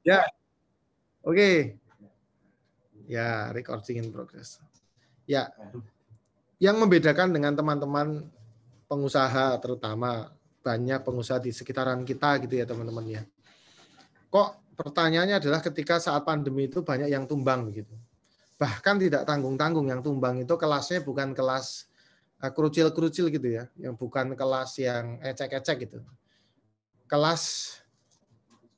Ya, oke. Ya, recording in progress. Ya, yang membedakan dengan teman-teman pengusaha, terutama banyak pengusaha di sekitaran kita gitu ya teman-teman ya. Kok pertanyaannya adalah ketika saat pandemi itu banyak yang tumbang begitu. Bahkan tidak tanggung-tanggung, yang tumbang itu kelasnya bukan kelas kerucil-kerucil gitu ya, yang bukan kelas yang ecek-ecek gitu. Kelas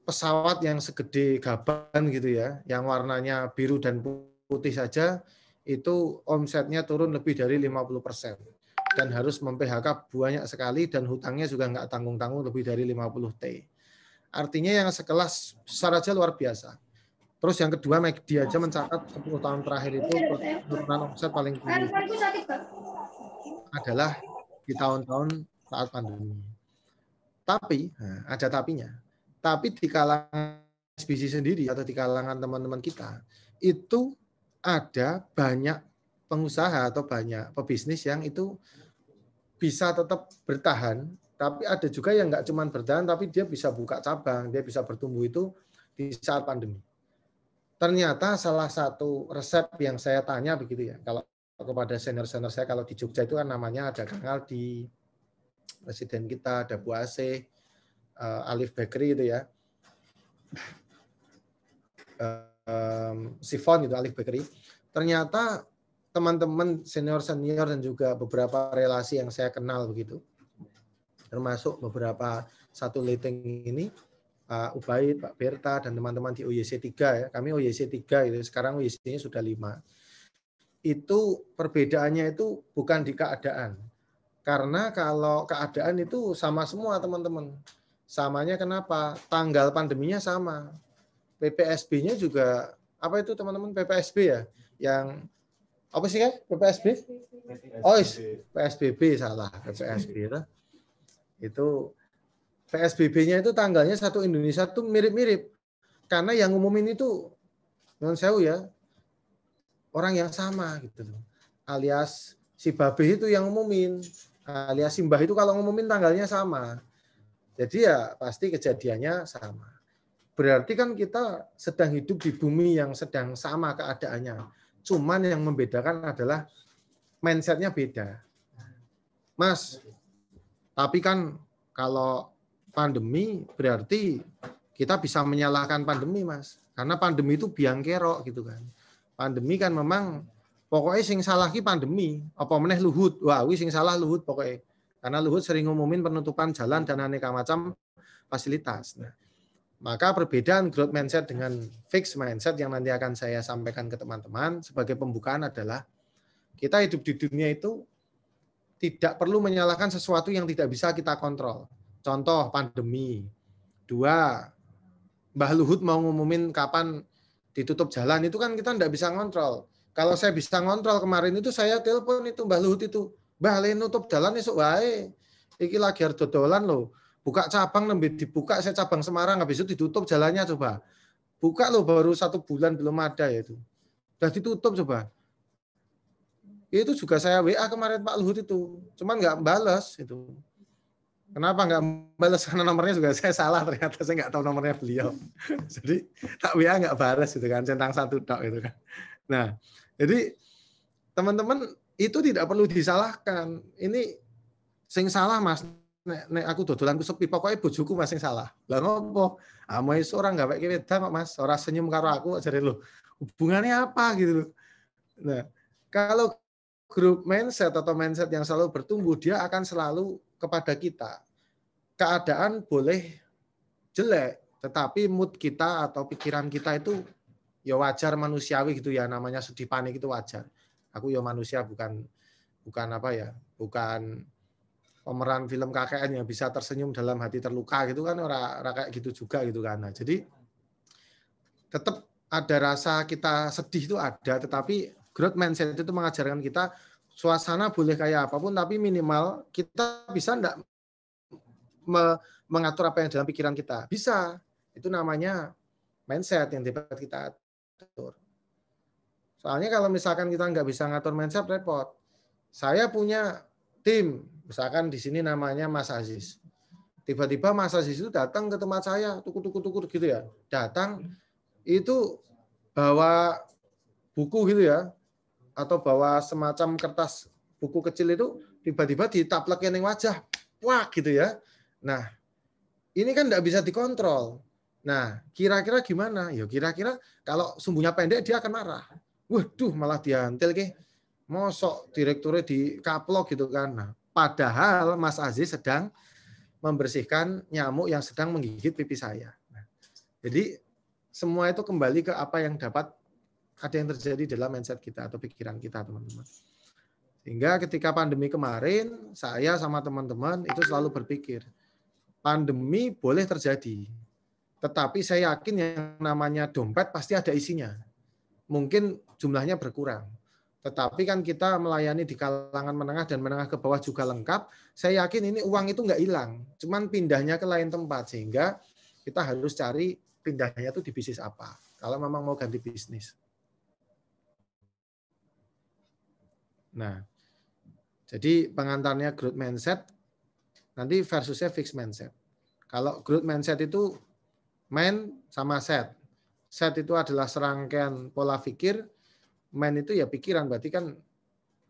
pesawat yang segede gaban gitu ya, yang warnanya biru dan putih saja, itu omsetnya turun lebih dari 50%. Dan harus mem-PHK banyak sekali dan hutangnya juga nggak tanggung-tanggung lebih dari 50 T. Artinya yang sekelas besar aja luar biasa. Terus yang kedua, McD aja mencatat 10 tahun terakhir itu penurunan omset paling tinggi itu adalah di tahun-tahun saat pandemi. Tapi, ada tapinya. Tapi di kalangan SBC sendiri atau di kalangan teman-teman kita, itu ada banyak pengusaha atau banyak pebisnis yang itu bisa tetap bertahan, tapi ada juga yang nggak cuma bertahan, tapi dia bisa buka cabang, dia bisa bertumbuh itu di saat pandemi. Ternyata salah satu resep yang saya tanya begitu ya, kalau kepada senior-senior saya, kalau di Jogja itu kan namanya ada Kang Aldi, presiden kita, ada Bu Asih, Alif Bakery itu ya, Sifon itu Alif Bakery. Ternyata teman-teman senior-senior dan juga beberapa relasi yang saya kenal begitu, termasuk beberapa satu liting ini, Pak Ubaid, Pak Berta, dan teman-teman di OYC 3 ya. Kami OYC 3 itu, sekarang OYC-nya sudah 5. Itu perbedaannya itu bukan di keadaan. Karena kalau keadaan itu sama semua teman-teman. Samanya kenapa? Tanggal pandeminya sama. PPSB-nya juga, apa itu teman-teman, PPSB ya? Yang, apa sih kan PPSB? Oh, PSBB, salah. PPSB itu PSBB-nya itu tanggalnya satu Indonesia tuh mirip-mirip. Karena yang ngumumin itu, non sewu ya, orang yang sama gitu loh. Alias si Babe itu yang ngumumin. Alias Simbah itu kalau ngumumin tanggalnya sama. Jadi ya pasti kejadiannya sama. Berarti kan kita sedang hidup di bumi yang sedang sama keadaannya. Cuman yang membedakan adalah mindset-nya beda. Mas, tapi kan kalau pandemi berarti kita bisa menyalahkan pandemi, Mas. Karena pandemi itu biang kerok gitu kan. Pandemi kan memang pokoknya sing salah ki pandemi, apa meneh Luhut. Wah, wis sing salah Luhut pokoknya. Karena Luhut sering ngumumin penutupan jalan dan aneka macam fasilitas. Nah, maka perbedaan growth mindset dengan fixed mindset yang nanti akan saya sampaikan ke teman-teman sebagai pembukaan adalah kita hidup di dunia itu tidak perlu menyalahkan sesuatu yang tidak bisa kita kontrol. Contoh pandemi. 2, Mbah Luhut mau ngumumin kapan ditutup jalan, itu kan kita tidak bisa ngontrol. Kalau saya bisa ngontrol kemarin itu saya telepon itu Mbah Luhut itu, Mbah le nutup jalan esuk wae. Iki lagi harus dodolan loh. Buka cabang lebih dibuka, saya cabang Semarang habis itu ditutup jalannya coba. Buka loh baru 1 bulan belum ada ya itu. Udah ditutup coba. Itu juga saya WA kemarin Pak Luhut itu, cuman nggak balas itu. Kenapa nggak balas? Karena nomornya juga saya salah, ternyata saya nggak tahu nomornya beliau. Jadi tak WA nggak balas gitu kan, centang 1 tok itu kan. Nah, jadi teman-teman itu tidak perlu disalahkan. Ini sing salah Mas. Nek aku dodolanku sepi, pokoknya bojoku Mas sing salah. Lah ngopo? Amo orang nggak pakai wedan kok Mas, ora senyum karo aku jare lho. Hubungannya apa gitu loh. Nah, kalau grup mindset atau mindset yang selalu bertumbuh, dia akan selalu kepada kita. Keadaan boleh jelek, tetapi mood kita atau pikiran kita itu ya wajar, manusiawi gitu ya, namanya sedih panik itu wajar. Aku ya manusia, bukan apa ya, bukan pemeran film KKN yang bisa tersenyum dalam hati terluka gitu kan, orang kayak gitu juga gitu kan. Nah, jadi tetap ada rasa kita sedih itu ada, tetapi growth mindset itu mengajarkan kita suasana boleh kayak apapun, tapi minimal kita bisa enggak mengatur apa yang dalam pikiran kita. Bisa. Itu namanya mindset yang dapat kita atur. Soalnya kalau misalkan kita nggak bisa ngatur mindset, repot. Saya punya tim, misalkan di sini namanya Mas Aziz. Tiba-tiba Mas Aziz itu datang ke tempat saya, tukur gitu ya. Datang itu bawa buku gitu ya, atau bawa semacam kertas buku kecil itu, tiba-tiba ditaplekin yang wajah, wah gitu ya. Nah, ini kan nggak bisa dikontrol. Nah, kira-kira gimana? Ya kira-kira kalau sumbunya pendek dia akan marah. Waduh, malah diantil ke. Mosok direkturnya dikaplok gitu kan. Nah, padahal Mas Aziz sedang membersihkan nyamuk yang sedang menggigit pipi saya. Nah, jadi semua itu kembali ke apa yang dapat ada yang terjadi dalam mindset kita atau pikiran kita, teman-teman. Sehingga ketika pandemi kemarin, saya sama teman-teman itu selalu berpikir, pandemi boleh terjadi, tetapi saya yakin yang namanya dompet pasti ada isinya. Mungkin jumlahnya berkurang. Tetapi kan kita melayani di kalangan menengah dan menengah ke bawah juga lengkap. Saya yakin ini uang itu nggak hilang, cuman pindahnya ke lain tempat. Sehingga kita harus cari pindahnya itu di bisnis apa. Kalau memang mau ganti bisnis. Nah, jadi pengantarnya growth mindset, nanti versusnya fixed mindset. Kalau growth mindset itu mind sama set. Set itu adalah serangkaian pola pikir, mind itu ya pikiran, berarti kan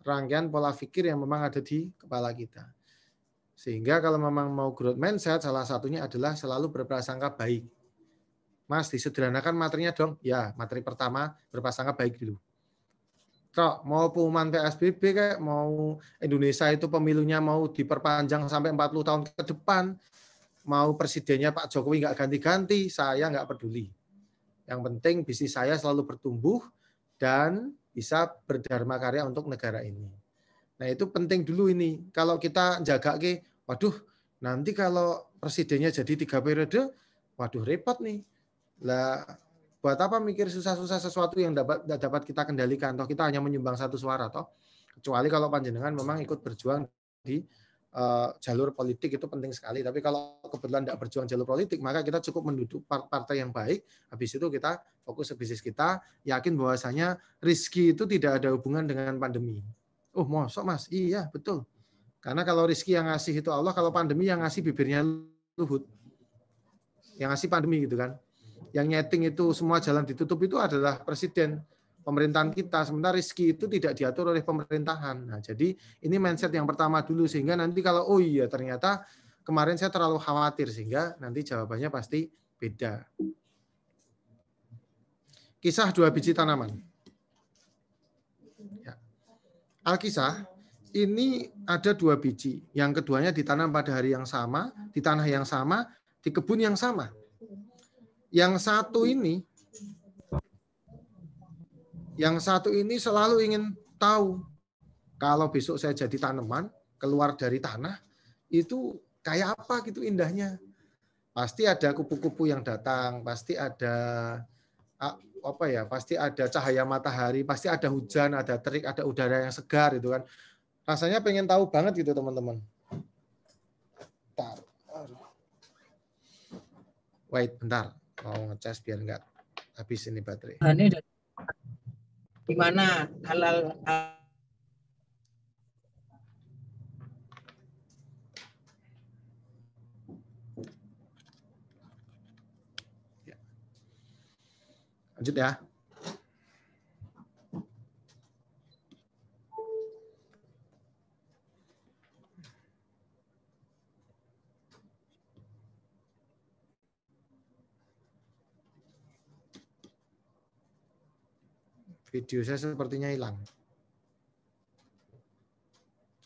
rangkaian pola pikir yang memang ada di kepala kita. Sehingga kalau memang mau growth mindset, salah satunya adalah selalu berprasangka baik. Mas, disederhanakan materinya dong. Ya, materi pertama berprasangka baik dulu. Kok mau pengumuman PSBB kayak mau Indonesia itu pemilunya mau diperpanjang sampai 40 tahun ke depan, mau presidennya Pak Jokowi nggak ganti-ganti, saya nggak peduli. Yang penting bisnis saya selalu bertumbuh dan bisa berdharma karya untuk negara ini. Nah itu penting dulu ini. Kalau kita jaga ke, waduh nanti kalau presidennya jadi 3 periode, waduh repot nih. Lah buat apa mikir susah-susah sesuatu yang dapat kita kendalikan? Toh kita hanya menyumbang satu suara toh. Kecuali kalau panjenengan memang ikut berjuang di jalur politik itu penting sekali. Tapi kalau kebetulan tidak berjuang jalur politik, maka kita cukup menduduk partai yang baik. Habis itu kita fokus ke bisnis kita, yakin bahwasanya rizki itu tidak ada hubungan dengan pandemi. Oh, mosok Mas? Iya, betul. Karena kalau rizki yang ngasih itu Allah, kalau pandemi yang ngasih bibirnya Luhut. Yang ngasih pandemi gitu kan. Yang nyeting itu semua jalan ditutup itu adalah presiden pemerintahan kita. Sementara rizki itu tidak diatur oleh pemerintahan. Nah, jadi ini mindset yang pertama dulu. Sehingga nanti kalau, oh iya ternyata kemarin saya terlalu khawatir. Sehingga nanti jawabannya pasti beda. Kisah 2 biji tanaman. Ya. Alkisah, ini ada 2 biji. Yang keduanya ditanam pada hari yang sama, di tanah yang sama, di kebun yang sama. Yang satu ini selalu ingin tahu kalau besok saya jadi tanaman keluar dari tanah itu kayak apa gitu indahnya. Pasti ada kupu-kupu yang datang, pasti ada pasti ada cahaya matahari, pasti ada hujan, ada terik, ada udara yang segar itu kan. Rasanya pengen tahu banget gitu teman-teman. Wait, bentar. Mau ngecas biar nggak habis ini baterai. Gimana halal Lanjut ya. Video saya sepertinya hilang.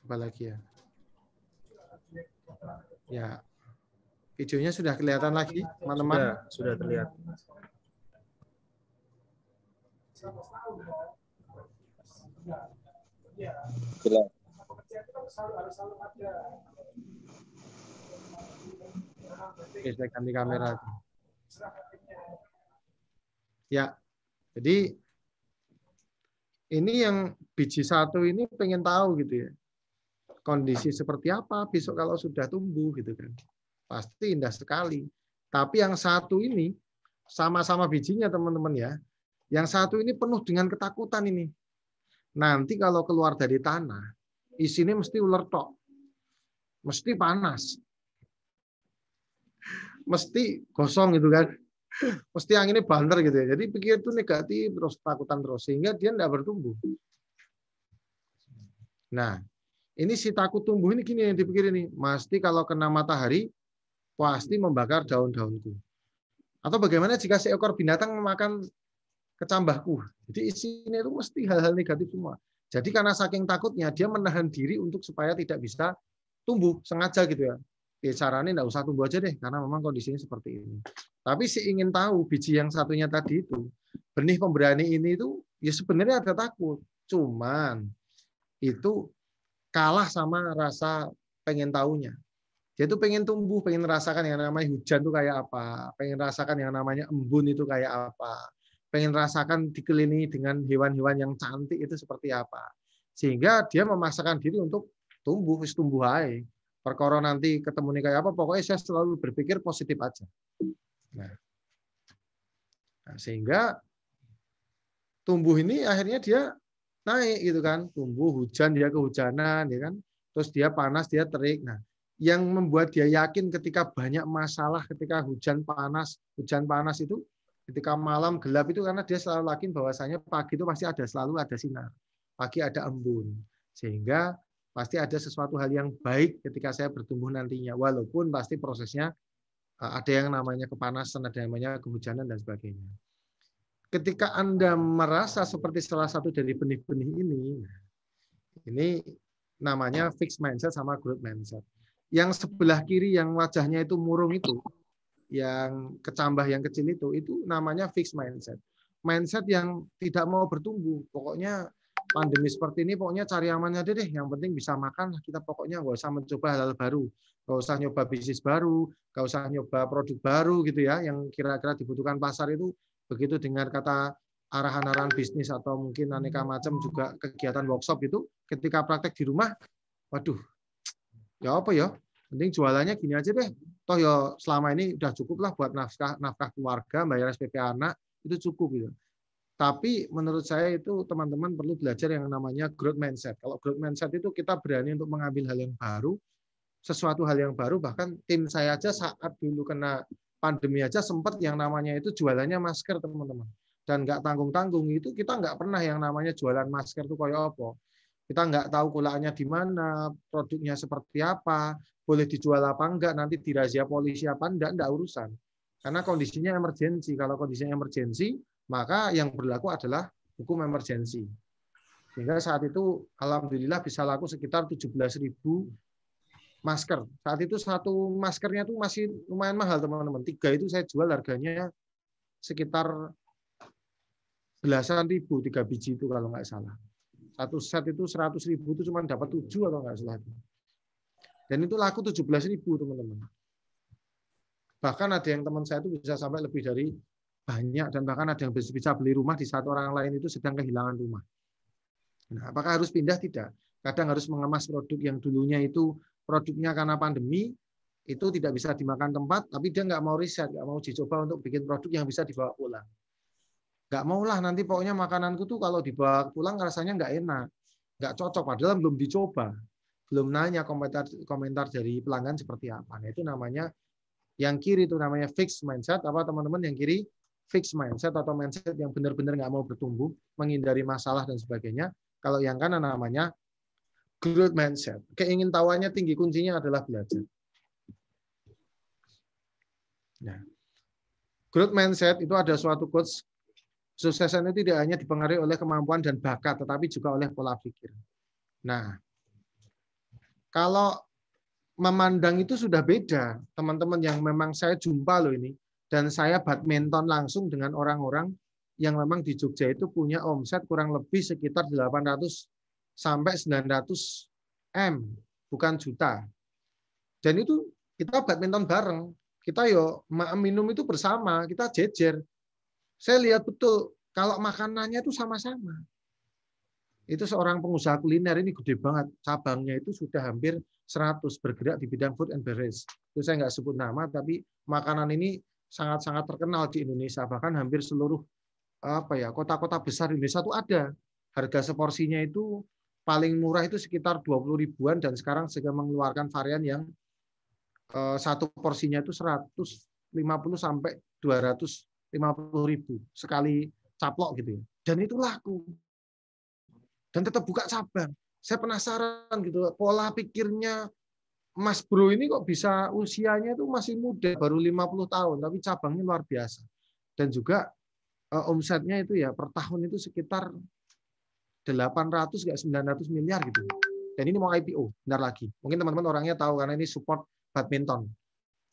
Coba lagi ya. Ya. Videonya sudah kelihatan lagi, teman-teman? Sudah terlihat. Jelas. Oke, saya ganti kamera. Ya, jadi ini yang biji satu ini pengen tahu gitu ya. Kondisi seperti apa besok kalau sudah tumbuh gitu kan. Pasti indah sekali. Tapi yang satu ini sama-sama bijinya teman-teman ya. Yang satu ini penuh dengan ketakutan ini. Nanti kalau keluar dari tanah, isinya mesti ular tok. Mesti panas. mesti gosong gitu kan. Mesti anginnya banter gitu ya. Jadi pikir itu negatif terus, takutan terus, sehingga dia tidak bertumbuh. Nah, ini si takut tumbuh ini gini yang dipikir ini, pasti kalau kena matahari pasti membakar daun-daunku. Atau bagaimana jika seekor binatang memakan kecambahku? Jadi isinya itu mesti hal-hal negatif semua. Jadi karena saking takutnya dia menahan diri untuk supaya tidak bisa tumbuh sengaja gitu ya. Caranya enggak usah tumbuh aja deh karena memang kondisinya seperti ini. Tapi si ingin tahu biji yang satunya tadi itu, benih pemberani ini itu ya sebenarnya ada takut. Cuman itu kalah sama rasa pengen tahunya. Dia tuh pengen tumbuh, pengen rasakan yang namanya hujan itu kayak apa, pengen rasakan yang namanya embun itu kayak apa, pengen rasakan dikelilingi dengan hewan-hewan yang cantik itu seperti apa. Sehingga dia memaksakan diri untuk tumbuh, wis tumbuh aja. Perkara nanti ketemu nih kayak apa, pokoknya saya selalu berpikir positif aja. Nah, sehingga tumbuh ini akhirnya dia naik gitu kan, tumbuh hujan dia kehujanan, ya kan, terus dia panas dia terik. Nah, yang membuat dia yakin ketika banyak masalah, ketika hujan panas itu, ketika malam gelap itu karena dia selalu yakin bahwasanya pagi itu pasti selalu ada sinar, pagi ada embun, sehingga pasti ada sesuatu hal yang baik ketika saya bertumbuh nantinya, walaupun pasti prosesnya ada yang namanya kepanasan, ada yang namanya kehujanan dan sebagainya. Ketika Anda merasa seperti salah satu dari benih-benih ini namanya fixed mindset sama growth mindset. Yang sebelah kiri yang wajahnya itu murung itu, yang kecambah yang kecil itu namanya fixed mindset. Mindset yang tidak mau bertumbuh. Pokoknya pandemi seperti ini, pokoknya cari amannya deh. Yang penting bisa makan, kita pokoknya nggak usah mencoba hal-hal baru. Nggak usah nyoba bisnis baru, nggak usah nyoba produk baru gitu ya, yang kira-kira dibutuhkan pasar itu. Begitu dengar kata arahan-arahan bisnis atau mungkin aneka macam juga kegiatan workshop itu, ketika praktek di rumah, waduh, ya apa ya, penting jualannya gini aja deh. Toh ya selama ini udah cukup lah buat nafkah keluarga, bayar SPP anak, itu cukup gitu. Tapi menurut saya itu teman-teman perlu belajar yang namanya growth mindset. Kalau growth mindset itu kita berani untuk mengambil hal yang baru, sesuatu hal yang baru, bahkan tim saya aja saat dulu kena pandemi aja sempat yang namanya itu jualannya masker teman-teman. Dan nggak tanggung-tanggung itu kita nggak pernah yang namanya jualan masker itu kayak apa. Kita nggak tahu kulaannya di mana, produknya seperti apa, boleh dijual apa enggak, nanti dirazia polisi apa enggak urusan. Karena kondisinya emergensi. Kalau kondisinya emergensi, maka yang berlaku adalah hukum emergensi. Sehingga saat itu alhamdulillah bisa laku sekitar 17.000 masker. Saat itu satu maskernya itu masih lumayan mahal teman-teman. 3 itu saya jual harganya sekitar belasan ribu, 3 biji itu kalau nggak salah. Satu set itu 100.000 itu cuma dapat 7 atau nggak salah. Dan itu laku 17.000 teman-teman. Bahkan ada yang teman saya itu bisa sampai lebih dari banyak, dan bahkan ada yang bisa beli rumah di saat orang lain itu sedang kehilangan rumah. Nah, apakah harus pindah? Tidak. Kadang harus mengemas produk yang dulunya itu produknya karena pandemi itu tidak bisa dimakan tempat, tapi dia nggak mau riset, nggak mau dicoba untuk bikin produk yang bisa dibawa pulang. Nggak maulah nanti pokoknya makananku tuh kalau dibawa pulang rasanya nggak enak, nggak cocok, padahal belum dicoba, belum nanya komentar dari pelanggan seperti apa. Nah, itu namanya yang kiri itu namanya fixed mindset, apa teman-teman yang kiri fixed mindset atau mindset yang benar-benar nggak mau bertumbuh, menghindari masalah dan sebagainya. Kalau yang kanan namanya growth mindset. Keingintahuannya tinggi, kuncinya adalah belajar. Nah, growth mindset itu ada suatu quotes, kesuksesan itu tidak hanya dipengaruhi oleh kemampuan dan bakat, tetapi juga oleh pola pikir. Nah, kalau memandang itu sudah beda, teman-teman yang memang saya jumpa loh ini, dan saya badminton langsung dengan orang-orang yang memang di Jogja itu punya omset kurang lebih sekitar 800 sampai 900 M, bukan juta. Dan itu kita badminton bareng, kita yo minum itu bersama, kita jejer. Saya lihat betul kalau makanannya itu sama-sama. Itu seorang pengusaha kuliner ini gede banget, cabangnya itu sudah hampir 100 bergerak di bidang food and beverage. Itu saya nggak sebut nama, tapi makanan ini sangat-sangat terkenal di Indonesia, bahkan hampir seluruh kota-kota besar di Indonesia itu ada. Harga seporsinya itu paling murah itu sekitar 20 ribuan, dan sekarang sedang mengeluarkan varian yang satu porsinya itu 100 sampai 250.000 sekali caplok gitu ya. Dan itu laku. Dan tetap buka cabang. Saya penasaran gitu, pola pikirnya Mas Bro ini kok bisa usianya itu masih muda, baru 50 tahun, tapi cabangnya luar biasa. Dan juga omsetnya itu ya per tahun itu sekitar 800 nggak 900 miliar gitu. Dan ini mau IPO, bentar lagi. Mungkin teman-teman orangnya tahu karena ini support badminton.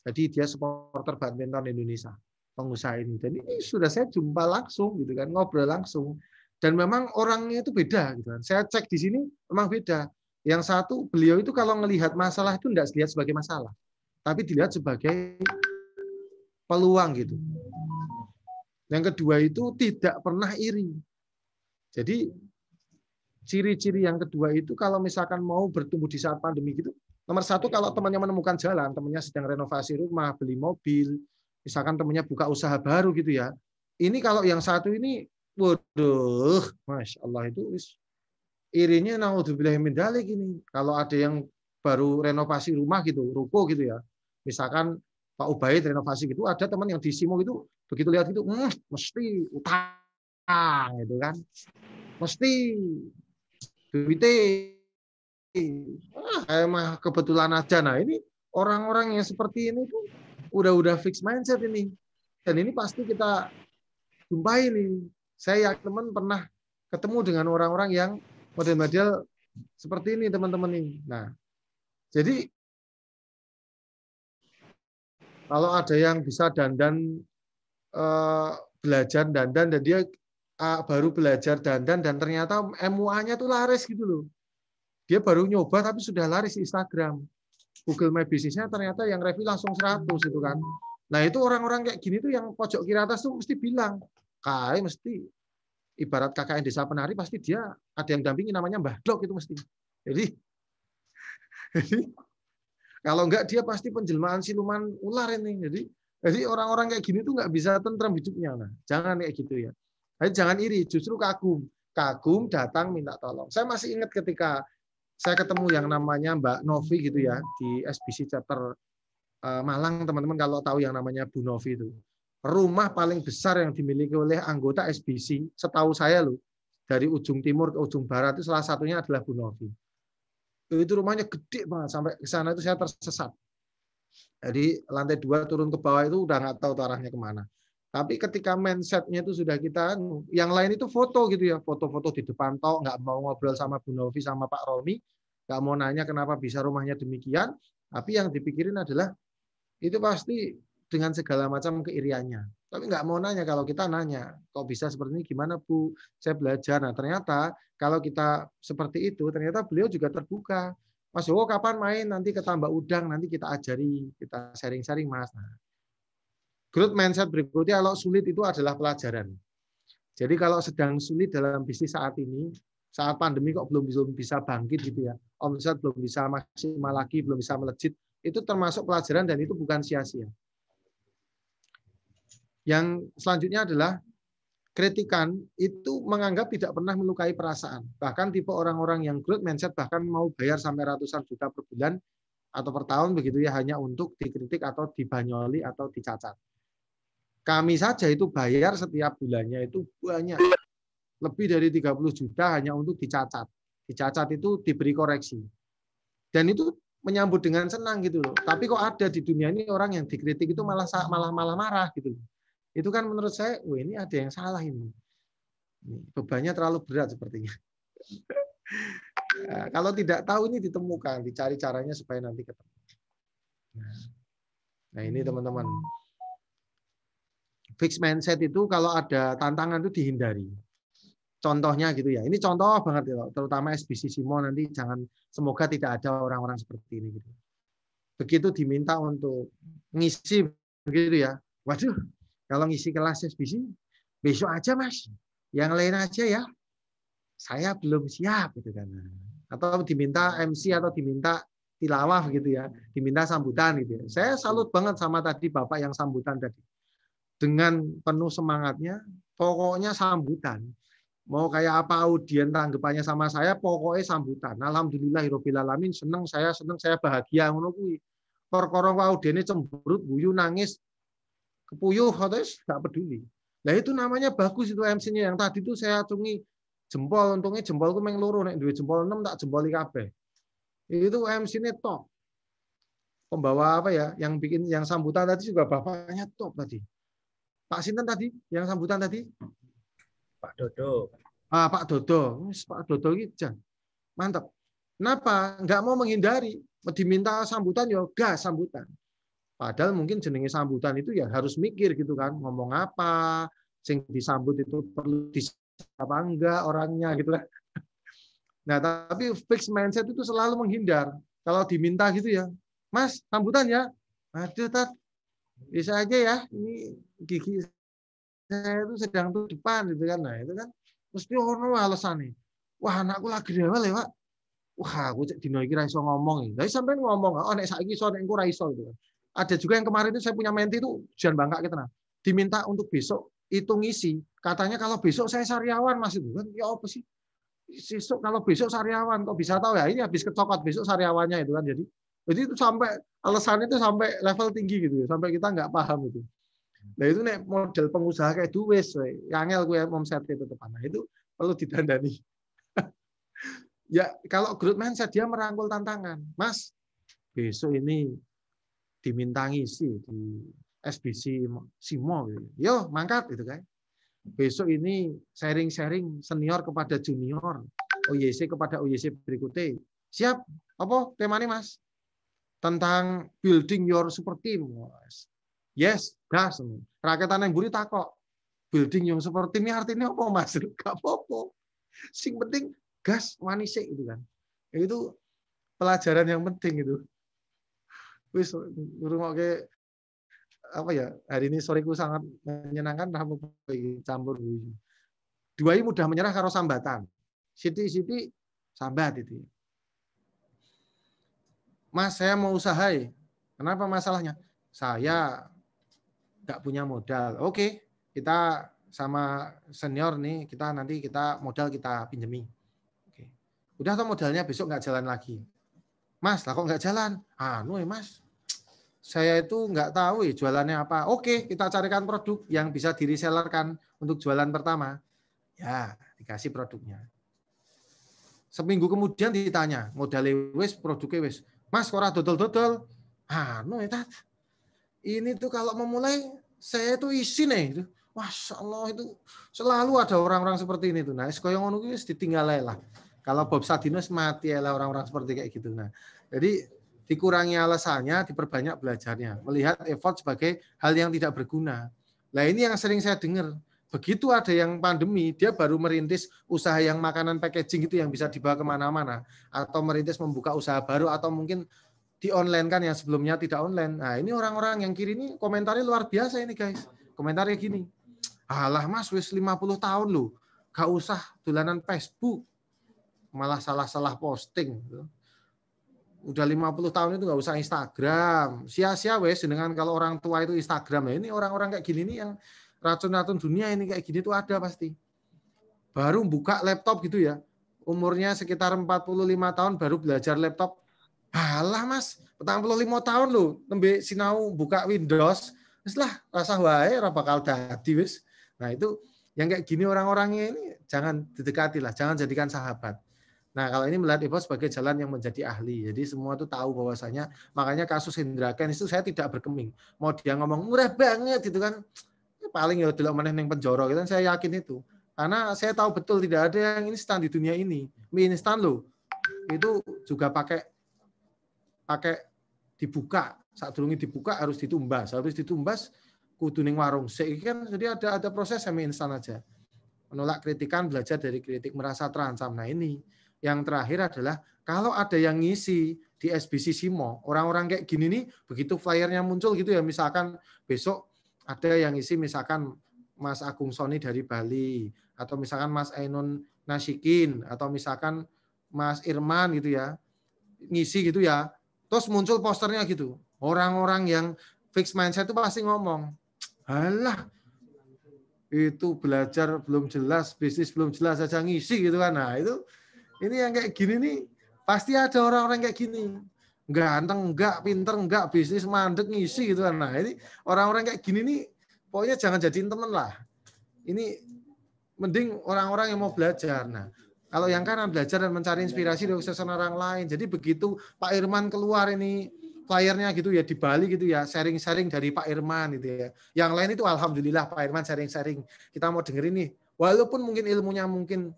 Jadi dia supporter badminton Indonesia, pengusaha ini. Dan ini sudah saya jumpa langsung gitu kan, ngobrol langsung. Dan memang orangnya itu beda gitu kan. Saya cek di sini memang beda. Yang satu, beliau itu kalau melihat masalah itu tidak dilihat sebagai masalah, tapi dilihat sebagai peluang gitu. Yang kedua itu tidak pernah iri. Jadi ciri-ciri yang kedua itu kalau misalkan mau bertumbuh di saat pandemi gitu, nomor satu kalau temannya menemukan jalan, temannya sedang renovasi rumah, beli mobil, misalkan temannya buka usaha baru gitu ya. Ini kalau yang satu ini, waduh, Masya Allah itu irinya naudzubillah min dzalik ini. Kalau ada yang baru renovasi rumah gitu, ruko gitu ya. Misalkan Pak Ubaid renovasi gitu, ada teman yang di Simo gitu, begitu lihat itu, mesti utang gitu kan. Mesti duitnya. Emang kebetulan aja. Nah, ini orang-orang yang seperti ini tuh udah fix mindset ini. Dan ini pasti kita jumpai nih. Saya yakin teman pernah ketemu dengan orang-orang yang model-model seperti ini teman-teman ini. Nah, jadi kalau ada yang bisa dandan belajar dandan dan dia baru belajar dandan dan ternyata MUA-nya tuh laris gitu loh. Dia baru nyoba tapi sudah laris di Instagram. Google My Business-nya ternyata yang review langsung 100 itu kan. Nah, itu orang-orang kayak gini tuh yang pojok kiri atas tuh mesti bilang, mesti ibarat KKN Desa Penari pasti dia ada yang dampingi namanya Mbah Glok itu mesti. Jadi kalau enggak dia pasti penjelmaan siluman ular ini. Jadi orang-orang kayak gini tuh nggak bisa tentram hidupnya. Nah, jangan kayak gitu ya. Jadi jangan iri, justru kagum. Kagum datang minta tolong. Saya masih ingat ketika saya ketemu yang namanya Mbak Novi gitu ya di SBC chapter Malang, teman-teman kalau tahu yang namanya Bu Novi itu. Rumah paling besar yang dimiliki oleh anggota SBC, setahu saya loh, dari ujung timur ke ujung barat itu salah satunya adalah Bu Novi. Itu rumahnya gede banget, sampai ke sana itu saya tersesat. Jadi lantai 2 turun ke bawah itu udah nggak tahu arahnya kemana. Tapi ketika mindset-nya itu sudah kita, yang lain itu foto gitu ya, foto-foto di depan tok, nggak mau ngobrol sama Bu Novi sama Pak Romi, nggak mau nanya kenapa bisa rumahnya demikian, tapi yang dipikirin adalah itu pasti dengan segala macam keiriannya. Tapi nggak mau nanya, kalau kita nanya, kok bisa seperti ini, gimana Bu? Saya belajar. Nah, ternyata kalau kita seperti itu, ternyata beliau juga terbuka. Mas Jowo kapan main? Nanti ke Tambak Udang, nanti kita ajari, kita sharing-sharing Mas. Nah, growth mindset berikutnya kalau sulit itu adalah pelajaran. Jadi kalau sedang sulit dalam bisnis saat ini, saat pandemi kok belum bisa bangkit gitu ya, omset belum bisa maksimal lagi, belum bisa melejit, itu termasuk pelajaran dan itu bukan sia-sia. Yang selanjutnya adalah kritikan itu menganggap tidak pernah melukai perasaan. Bahkan tipe orang-orang yang growth mindset bahkan mau bayar sampai ratusan juta per bulan atau per tahun begitu ya hanya untuk dikritik atau dibanyoli atau dicacat. Kami saja itu bayar setiap bulannya itu banyak. Lebih dari 30 juta hanya untuk dicacat. Dicacat itu diberi koreksi. Dan itu menyambut dengan senang gitu loh. Tapi kok ada di dunia ini orang yang dikritik itu malah marah gitu. Itu kan menurut saya, wah ini ada yang salah ini. Bebannya terlalu berat sepertinya. Nah, kalau tidak tahu ini ditemukan, dicari caranya supaya nanti ketemu. Nah ini teman-teman. Fixed mindset itu kalau ada tantangan itu dihindari. Contohnya gitu ya. Ini contoh banget ya, terutama SBC Simo nanti jangan, semoga tidak ada orang-orang seperti ini gitu. Begitu diminta untuk ngisi begitu ya. Waduh, kalau ngisi kelas SBC besok aja Mas. Yang lain aja ya. Saya belum siap gitu kan. Atau diminta MC atau diminta tilawah gitu ya. Diminta sambutan gitu ya. Saya salut banget sama tadi Bapak yang sambutan tadi. Dengan penuh semangatnya, pokoknya sambutan. Mau kayak apa audien tanggapannya sama saya, pokoknya sambutan. Alhamdulillahirabbil alamin, seneng saya bahagia ngono kuwi. Perkara audiene cemberut, guyu, nangis, kepuyuh atau nggak peduli. Nah itu namanya bagus itu MC-nya. Yang tadi itu saya acungi jempol, untungnya jempolku meng loro, nek duwe jempol 6 tak jempoli kabeh. Itu MC-nya top. Pembawa apa ya, yang bikin yang sambutan tadi juga bapaknya top tadi. Pak Sinten tadi, yang sambutan tadi? Pak Dodo. Pak Dodo. Pak Dodo ini mantap. Kenapa? Nggak mau menghindari. Diminta sambutan, ya gas sambutan. Padahal mungkin jenenge sambutan itu ya harus mikir gitu kan. Ngomong apa, sing disambut itu perlu apa enggak orangnya gitu kan. Nah, tapi fixed mindset itu selalu menghindar. Kalau diminta gitu ya, Mas, sambutan ya. Aduh, Tat, bisa aja ya. Ini gigi saya itu sedang tuh depan gitu kan. Nah, itu kan mesti ono alasannya. Wah, anakku lagi rewel ya, Pak. Wah, aku cek dino iki ra iso ngomong. Lah sampean ngomong, oh nek saiki iso nek engko ra iso gitu kan. Ada juga yang kemarin itu saya punya menti itu jangan bangka gitu nah. Diminta untuk besok itu ngisi. Katanya kalau besok saya sariawan Mas itu kan. Ya apa sih? Besok kalau besok sariawan kok bisa tahu ya ini habis kecokot besok sariawannya itu kan. Jadi itu sampai alasan itu sampai level tinggi gitu ya. Sampai kita nggak paham itu. Nah itu nek model pengusaha kayak duwes, angel gue omset itu tepan. Nah itu perlu didandani. Ya kalau growth mindset dia merangkul tantangan. Mas, besok ini diminta ngisi di SBC Simo. Yo mangkat gitu kan. Besok ini sharing-sharing senior kepada junior, OYC kepada OYC berikutnya. Siap? Apa temanya Mas? Tentang building your super team. Yes, gas. Rakyatan yang buri takok. Building yang super team ini artinya apa Mas? Gak apa-apa. Sing penting gas manis itu kan. Itu pelajaran yang penting itu. Wis ngrungokke apa ya? Hari ini soreku sangat menyenangkan kamu campur. Dua ini mudah menyerah karo sambatan. Siti sambat itu. Mas, saya mau usaha. Kenapa masalahnya? Saya nggak punya modal. Oke, kita sama senior nih, nanti kita modal kita pinjemi. Oke. Udah tuh modalnya besok nggak jalan lagi. Mas, lah kok nggak jalan? Mas, saya itu nggak tahu jualannya apa. Oke, kita carikan produk yang bisa di-resellerkan untuk jualan pertama. Ya, dikasih produknya. Seminggu kemudian ditanya, modalnya wis, produknya wis. Mas, kok ora dodol-dodol? Ini tuh kalau memulai, saya tuh isi nih. Masya Allah itu selalu ada orang-orang seperti ini tuh. Nah, sekolah ngono kuwi wis ditinggal lah. Kalau Bob Sadino mati lah orang-orang seperti kayak gitu. Nah, jadi dikurangi alasannya, diperbanyak belajarnya, melihat effort sebagai hal yang tidak berguna. Nah, ini yang sering saya dengar. Begitu ada yang pandemi, dia baru merintis usaha yang makanan packaging itu yang bisa dibawa kemana-mana, atau merintis membuka usaha baru, atau mungkin di online kan yang sebelumnya tidak online. Nah ini orang-orang yang kiri ini komentarnya luar biasa ini guys. Komentarnya gini, alah Mas wis 50 tahun loh, gak usah dolanan Facebook, malah salah-salah posting. Udah 50 tahun itu gak usah Instagram, sia-sia wes dengan kalau orang tua itu Instagram. Ya ini orang-orang kayak gini nih yang racun-racun dunia ini kayak gini tuh ada pasti. Baru buka laptop gitu ya, umurnya sekitar 45 tahun baru belajar laptop. Alah Mas, 45 tahun loh, nembe sinau buka Windows, wis lah rasa wae ora bakal dadi wis. Nah, itu yang kayak gini orang-orangnya ini jangan didekati lah, jangan jadikan sahabat. Nah, kalau ini melihat Evo sebagai jalan yang menjadi ahli. Jadi semua itu tahu bahwasanya, makanya kasus Hendra Ken itu saya tidak berkeming. Mau dia ngomong murah banget gitu kan, paling ya delok meneh ning penjara gitu kan, saya yakin itu. Karena saya tahu betul tidak ada yang instan di dunia ini. Mie instan loh. Itu juga pakai dibuka. Saat durunge dibuka harus ditumbas. Harus ditumbas kudu ning warung. Kan jadi ada proses semi instan aja. Menolak kritikan, belajar dari kritik, merasa terancam. Nah ini yang terakhir adalah kalau ada yang ngisi di SBC Simo, orang-orang kayak gini nih, begitu flyernya muncul gitu ya, misalkan besok ada yang ngisi misalkan Mas Agung Soni dari Bali, atau misalkan Mas Ainun Nasikin, atau misalkan Mas Irman gitu ya, ngisi gitu ya, terus muncul posternya gitu. Orang-orang yang fixed mindset itu pasti ngomong, alah itu belajar belum jelas, bisnis belum jelas aja ngisi gitu kan. Nah itu ini yang kayak gini nih pasti ada orang-orang kayak gini, ganteng enggak, pinter enggak, bisnis mandek ngisi gitu kan. Nah ini orang-orang kayak gini nih Pokoknya jangan jadiin teman lah. Ini mending orang-orang yang mau belajar. Nah, kalau yang kanan belajar dan mencari inspirasi dari kesuksesan orang lain. Jadi begitu Pak Irman keluar ini flyernya gitu ya di Bali gitu ya, sharing-sharing dari Pak Irman gitu ya. Yang lain itu alhamdulillah Pak Irman sharing-sharing. Kita mau dengerin nih. Walaupun mungkin ilmunya mungkin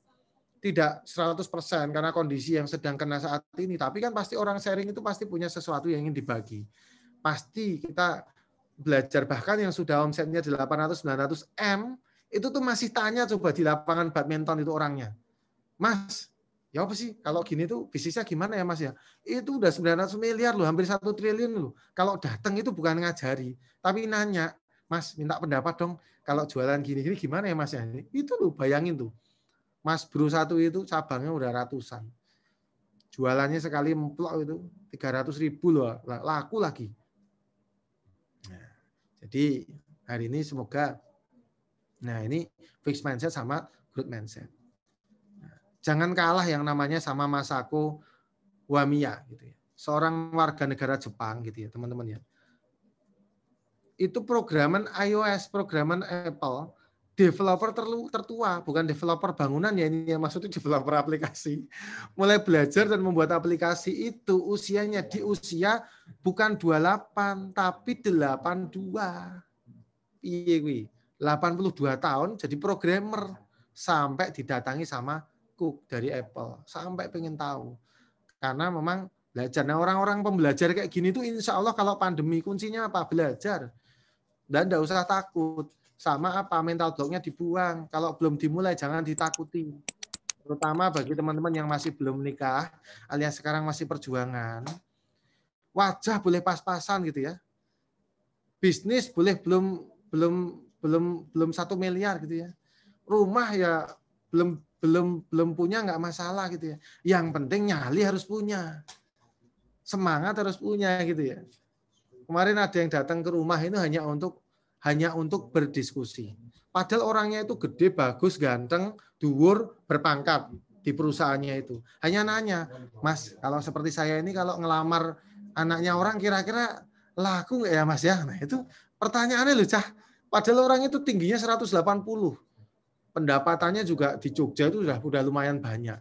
tidak 100% karena kondisi yang sedang kena saat ini, tapi kan pasti orang sharing itu pasti punya sesuatu yang ingin dibagi. Pasti kita belajar, bahkan yang sudah omsetnya 800-900 M itu tuh masih tanya coba di lapangan badminton itu orangnya, Mas, ya apa sih kalau gini tuh bisnisnya gimana ya Mas ya? Itu udah 900 miliar loh, hampir 1 triliun loh. Kalau datang itu bukan ngajari, tapi nanya, Mas minta pendapat dong kalau jualan gini-gini gimana ya Mas ya? Itu loh, bayangin tuh. Mas Bro satu itu cabangnya udah ratusan. Jualannya sekali memplok itu 300.000 loh, laku lagi. Nah, jadi hari ini semoga, nah ini fixed mindset sama growth mindset. Jangan kalah yang namanya sama Masako Wamiya gitu ya. Seorang warga negara Jepang gitu ya, teman-teman ya. Itu programan iOS, programan Apple, developer tertua, bukan developer bangunan ya, ini yang maksudnya developer aplikasi. Mulai belajar dan membuat aplikasi itu usianya di usia bukan 28 tapi 82. Piye kuwi? 82 tahun jadi programmer sampai didatangi sama Cook dari Apple, sampai pengen tahu. Karena memang belajar. Nah, orang-orang pembelajar kayak gini tuh insya Allah kalau pandemi kuncinya apa? Belajar. Dan tidak usah takut. Sama apa? Mental blocknya dibuang. Kalau belum dimulai jangan ditakuti. Terutama bagi teman-teman yang masih belum menikah, alias sekarang masih perjuangan. Wajah boleh pas-pasan gitu ya. Bisnis boleh belum 1 miliar gitu ya. Rumah ya belum punya nggak masalah gitu ya. Yang penting nyali harus punya. Semangat harus punya gitu ya. Kemarin ada yang datang ke rumah itu hanya untuk berdiskusi. Padahal orangnya itu gede, bagus, ganteng, dhuwur, berpangkat di perusahaannya itu. Hanya nanya, Mas, kalau seperti saya ini kalau ngelamar anaknya orang kira-kira laku nggak ya Mas ya? Nah itu pertanyaannya loh, Cah. Padahal orang itu tingginya 180. Pendapatannya juga di Jogja itu udah lumayan banyak.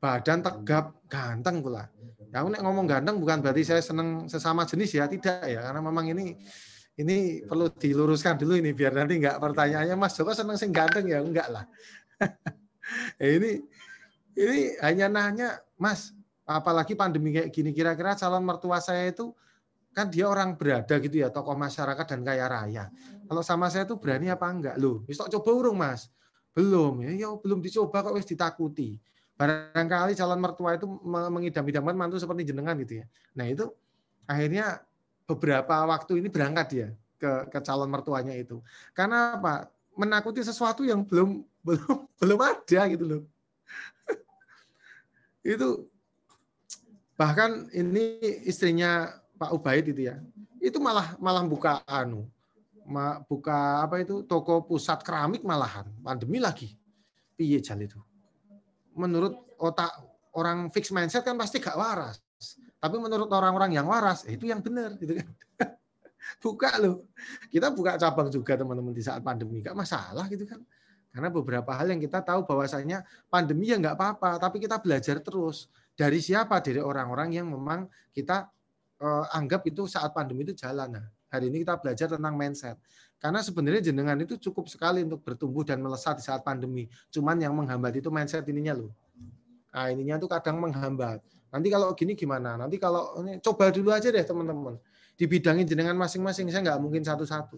Badan tegap, ganteng pula. Ya, aku ngomong ganteng bukan berarti saya senang sesama jenis ya, tidak ya, karena memang ini perlu diluruskan dulu ini biar nanti enggak pertanyaannya Mas Joko senang sing ganteng ya, enggak lah. ini hanya nanya, Mas, apalagi pandemi kayak gini, kira-kira calon mertua saya itu kan dia orang berada gitu ya, tokoh masyarakat dan kaya raya. Kalau sama saya tuh berani apa enggak? Loh, wis tok coba urung, Mas. Belum. Ya belum dicoba kok wis ditakuti. Barangkali calon mertua itu mengidam-idamkan mantu seperti jenengan gitu ya. Nah, itu akhirnya beberapa waktu ini berangkat dia ke calon mertuanya itu. Karena apa? Menakuti sesuatu yang belum ada gitu loh. Itu bahkan ini istrinya Pak Ubaid itu ya. Itu malah buka buka apa itu toko pusat keramik malahan. Pandemi lagi. Piye jal itu? Menurut otak orang fixed mindset kan pasti gak waras. Tapi menurut orang-orang yang waras, itu yang benar gitu kan. Buka loh. Kita buka cabang juga teman-teman di saat pandemi, gak masalah gitu kan. Karena beberapa hal yang kita tahu bahwasanya pandemi ya nggak apa-apa, tapi kita belajar terus. Dari siapa? Dari orang-orang yang memang kita anggap itu saat pandemi itu jalan. Nah, hari ini kita belajar tentang mindset. Karena sebenarnya jenengan itu cukup sekali untuk bertumbuh dan melesat di saat pandemi. Cuman yang menghambat itu mindset ininya loh. Nah, ininya tuh kadang menghambat. Nanti kalau gini gimana? Nanti kalau ini coba dulu aja deh teman-teman. Di bidangin jenengan masing-masing, saya nggak mungkin satu-satu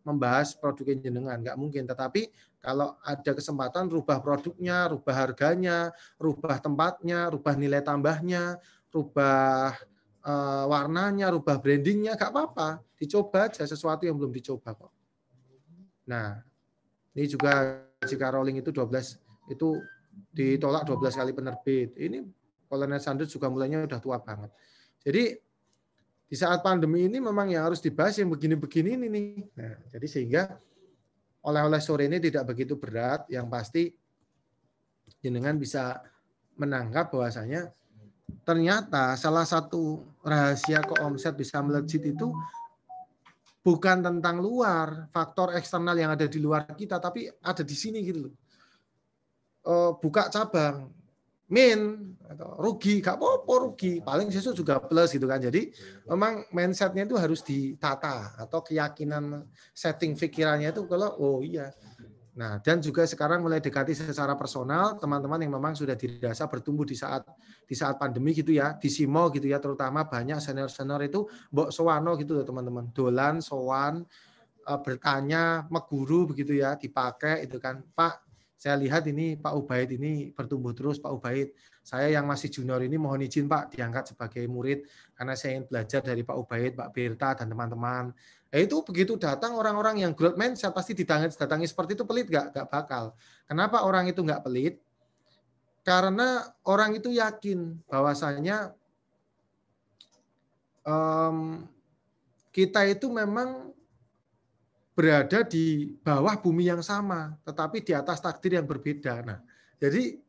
membahas produk jenengan, nggak mungkin. Tetapi kalau ada kesempatan rubah produknya, rubah harganya, rubah tempatnya, rubah nilai tambahnya, rubah warnanya, rubah brandingnya, nggak apa-apa. Dicoba aja sesuatu yang belum dicoba kok. Nah, ini juga jika rolling itu 12 itu ditolak 12 kali penerbit. Ini Kolonel Sanders juga mulainya udah tua banget. Jadi di saat pandemi ini memang yang harus dibahas yang begini-begini ini nih. Nah, jadi sehingga oleh-oleh sore ini tidak begitu berat, yang pasti jenengan bisa menangkap bahwasanya ternyata salah satu rahasia kok omset bisa melejit itu bukan tentang luar, faktor eksternal yang ada di luar kita, tapi ada di sini gitu loh. Buka cabang, atau rugi, gak apa-apa rugi, paling besok juga plus gitu kan. Jadi memang mindsetnya itu harus ditata, atau keyakinan setting pikirannya itu kalau oh iya. Nah, dan juga sekarang mulai dekati secara personal teman-teman yang memang sudah dirasa bertumbuh di saat pandemi gitu ya, di Simo gitu ya, terutama banyak senior-senior itu mbok sowano gitu loh teman-teman, dolan sowan bertanya meguru begitu ya, dipakai itu kan, Pak saya lihat ini Pak Ubaid ini bertumbuh terus Pak Ubaid. Saya yang masih junior ini mohon izin Pak diangkat sebagai murid karena saya ingin belajar dari Pak Ubaid, Pak Birta dan teman-teman. Itu begitu datang orang-orang yang growth mindset pasti datangi seperti itu pelit nggak? Nggak bakal. Kenapa orang itu nggak pelit? Karena orang itu yakin bahwasanya kita itu memang berada di bawah bumi yang sama, tetapi di atas takdir yang berbeda. Nah, jadi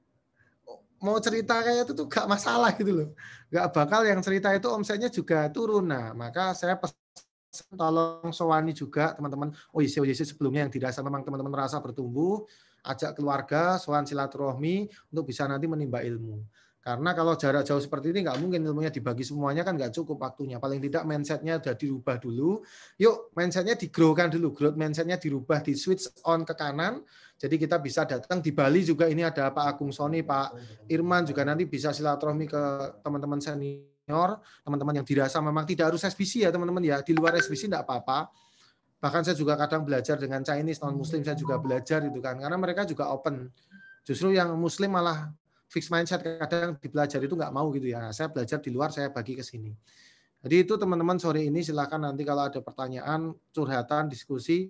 mau cerita kayak itu tuh gak masalah gitu loh. Gak bakal yang cerita itu omsetnya juga turun. Nah, maka saya pesan tolong sowani juga teman-teman. OYC sebelumnya yang dirasa memang teman-teman merasa bertumbuh, ajak keluarga, sowan silaturahmi untuk bisa nanti menimba ilmu. Karena kalau jarak jauh seperti ini nggak mungkin ilmunya dibagi semuanya kan nggak cukup waktunya. Paling tidak mindsetnya udah dirubah dulu. Yuk mindsetnya di-grow-kan dulu. Growth mindsetnya dirubah, di switch on ke kanan. Jadi kita bisa datang di Bali juga ini ada Pak Agung Soni, Pak Irman juga nanti bisa silaturahmi ke teman-teman senior, teman-teman yang dirasa memang tidak harus SBC ya teman-teman ya. Di luar SBC enggak apa-apa. Bahkan saya juga kadang belajar dengan Chinese non Muslim, saya juga belajar itu kan, karena mereka juga open. Justru yang Muslim malah fixed mindset kadang dipelajari itu nggak mau gitu ya. Nah, saya belajar di luar, saya bagi ke sini. Jadi itu teman-teman sore ini silakan nanti kalau ada pertanyaan, curhatan, diskusi,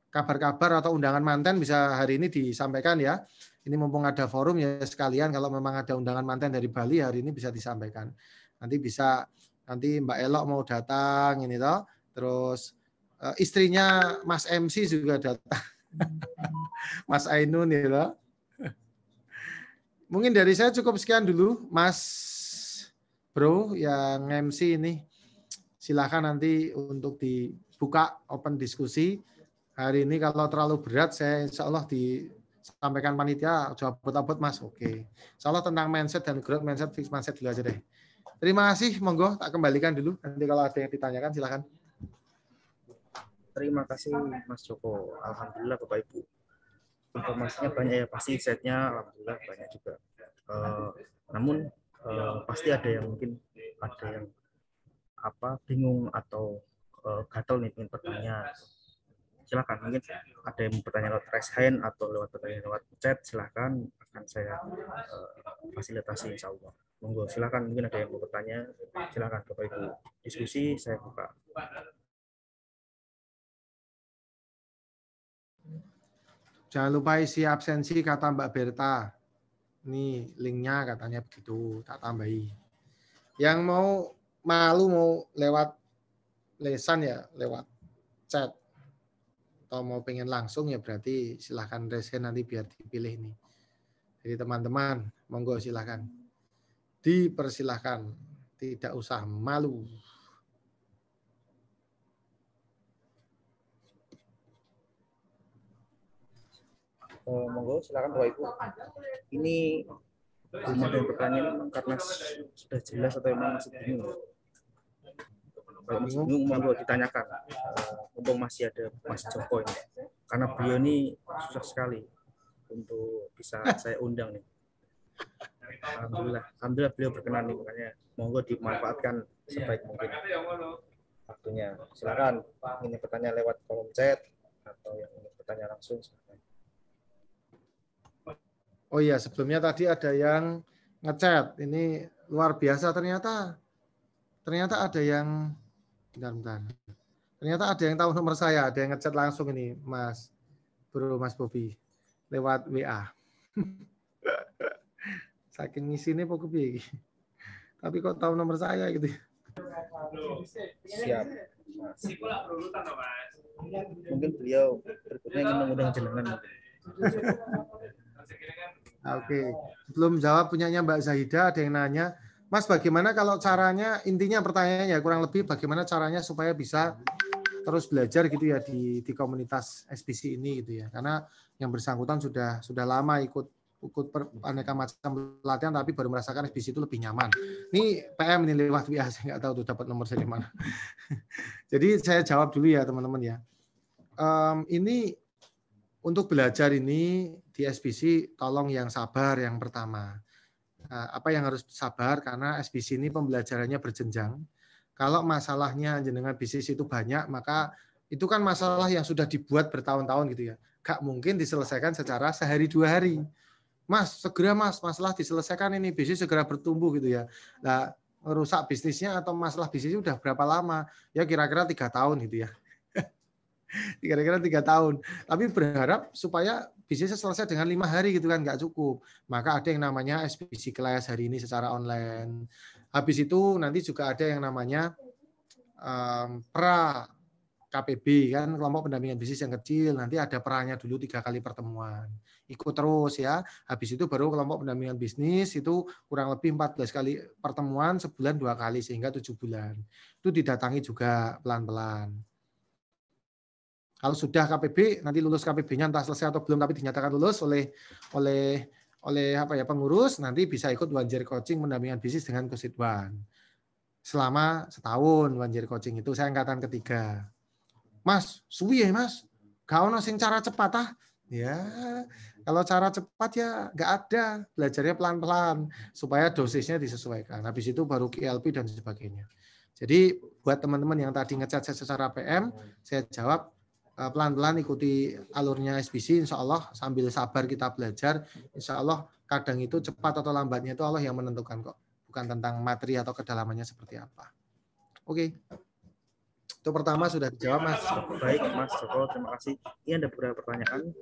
kabar-kabar atau undangan manten bisa hari ini disampaikan ya. Ini mumpung ada forum ya sekalian kalau memang ada undangan manten dari Bali hari ini bisa disampaikan. Nanti bisa nanti Mbak Elok mau datang ini toh. Terus istrinya Mas MC juga datang. Mas Ainun ya toh. Mungkin dari saya cukup sekian dulu, Mas Bro yang MC ini. Silakan nanti untuk dibuka open diskusi. Hari ini kalau terlalu berat, saya insya Allah disampaikan panitia, jawab abot Mas. Oke. Insya Allah tentang mindset dan growth mindset, fixed mindset dulu aja deh. Terima kasih, monggo tak kembalikan dulu. Nanti kalau ada yang ditanyakan, silakan. Terima kasih Mas Joko. Alhamdulillah Bapak Ibu. Informasinya banyak ya, pasti setnya alhamdulillah banyak juga. Namun pasti ada yang mungkin ada yang bingung atau gatel nih ingin bertanya. Silakan, mungkin ada yang mau bertanya lewat raise hand atau lewat chat, silakan akan saya fasilitasi insya Allah. Monggo silakan, mungkin ada yang mau bertanya, silakan Bapak Ibu diskusi, saya buka. Jangan lupa isi absensi kata Mbak Berta. Ini linknya katanya begitu, tak tambahi. Yang mau malu mau lewat lesan ya, lewat chat. Atau mau pengen langsung ya berarti silahkan raise hand nanti biar dipilih nih. Jadi teman-teman, monggo silahkan. Dipersilahkan, tidak usah malu. Monggo silakan Bapak Ibu. Ini belum ada yang bertanya karena sudah jelas atau memang masih bingung? Kalau masih bingung monggo ditanyakan. Mumpung masih ada Mas Joko ini, karena beliau ini susah sekali untuk bisa saya undang nih. Alhamdulillah beliau berkenan nih, makanya monggo dimanfaatkan sebaik mungkin waktunya. Silakan ini bertanya lewat kolom chat atau yang ingin bertanya langsung silakan. Oh iya, sebelumnya tadi ada yang ngechat. Ini luar biasa ternyata ada yang bentar. Ternyata ada yang tahu nomor saya, ada yang ngechat langsung ini, Mas Bro, Mas Bobi lewat WA. Saking ngisinya pokok piye. Tapi kok tahu nomor saya gitu. Siap. Mungkin beliau berikutnya ingin mengundang jenengan. Oke. Belum jawab punyanya Mbak Zahida, ada yang nanya, Mas bagaimana kalau caranya, intinya pertanyaannya kurang lebih bagaimana caranya supaya bisa terus belajar gitu ya di komunitas SBC ini gitu ya. Karena yang bersangkutan sudah lama ikut aneka macam pelatihan tapi baru merasakan SBC itu lebih nyaman. Ini PM ini lewat WA, saya nggak tahu tuh dapat nomor saya di mana. Jadi saya jawab dulu ya teman-teman ya. Ini untuk belajar ini di SBC tolong yang sabar yang pertama. Apa yang harus sabar karena SBC ini pembelajarannya berjenjang. Kalau masalahnya jenengan bisnis itu banyak, maka itu kan masalah yang sudah dibuat bertahun-tahun gitu ya. Gak mungkin diselesaikan secara sehari 2 hari. Mas, segera Mas, masalah diselesaikan ini, bisnis segera bertumbuh gitu ya. Nah, merusak bisnisnya atau masalah bisnisnya udah berapa lama? Ya kira-kira 3 tahun gitu ya. Kira-kira 3 tahun. Tapi berharap supaya bisnisnya selesai dengan 5 hari gitu kan, nggak cukup. Maka ada yang namanya SBC Class hari ini secara online. Habis itu nanti juga ada yang namanya pra KPB kan, kelompok pendampingan bisnis yang kecil. Nanti ada peranya dulu 3 kali pertemuan. Ikut terus ya. Habis itu baru kelompok pendampingan bisnis itu kurang lebih 14 kali pertemuan, sebulan 2 kali sehingga 7 bulan. Itu didatangi juga pelan-pelan. Kalau sudah KPB, nanti lulus KPB-nya entah selesai atau belum, tapi dinyatakan lulus oleh apa ya pengurus, nanti bisa ikut One Year Coaching pendampingan bisnis dengan Coach Ridwan. Selama setahun One Year Coaching itu saya angkatan ketiga. Mas, suwi ya Mas, gak ono sing cara cepat ah. Ya, kalau cara cepat ya nggak ada, belajarnya pelan-pelan supaya dosisnya disesuaikan. Habis itu baru KLP dan sebagainya. Jadi buat teman-teman yang tadi ngechat saya secara PM, saya jawab pelan-pelan ikuti alurnya SBC, insya Allah sambil sabar kita belajar, insya Allah kadang itu cepat atau lambatnya itu Allah yang menentukan kok, bukan tentang materi atau kedalamannya seperti apa. Oke. Itu pertama sudah dijawab Mas. Baik Mas Joko, terima kasih. Ini ada beberapa pertanyaan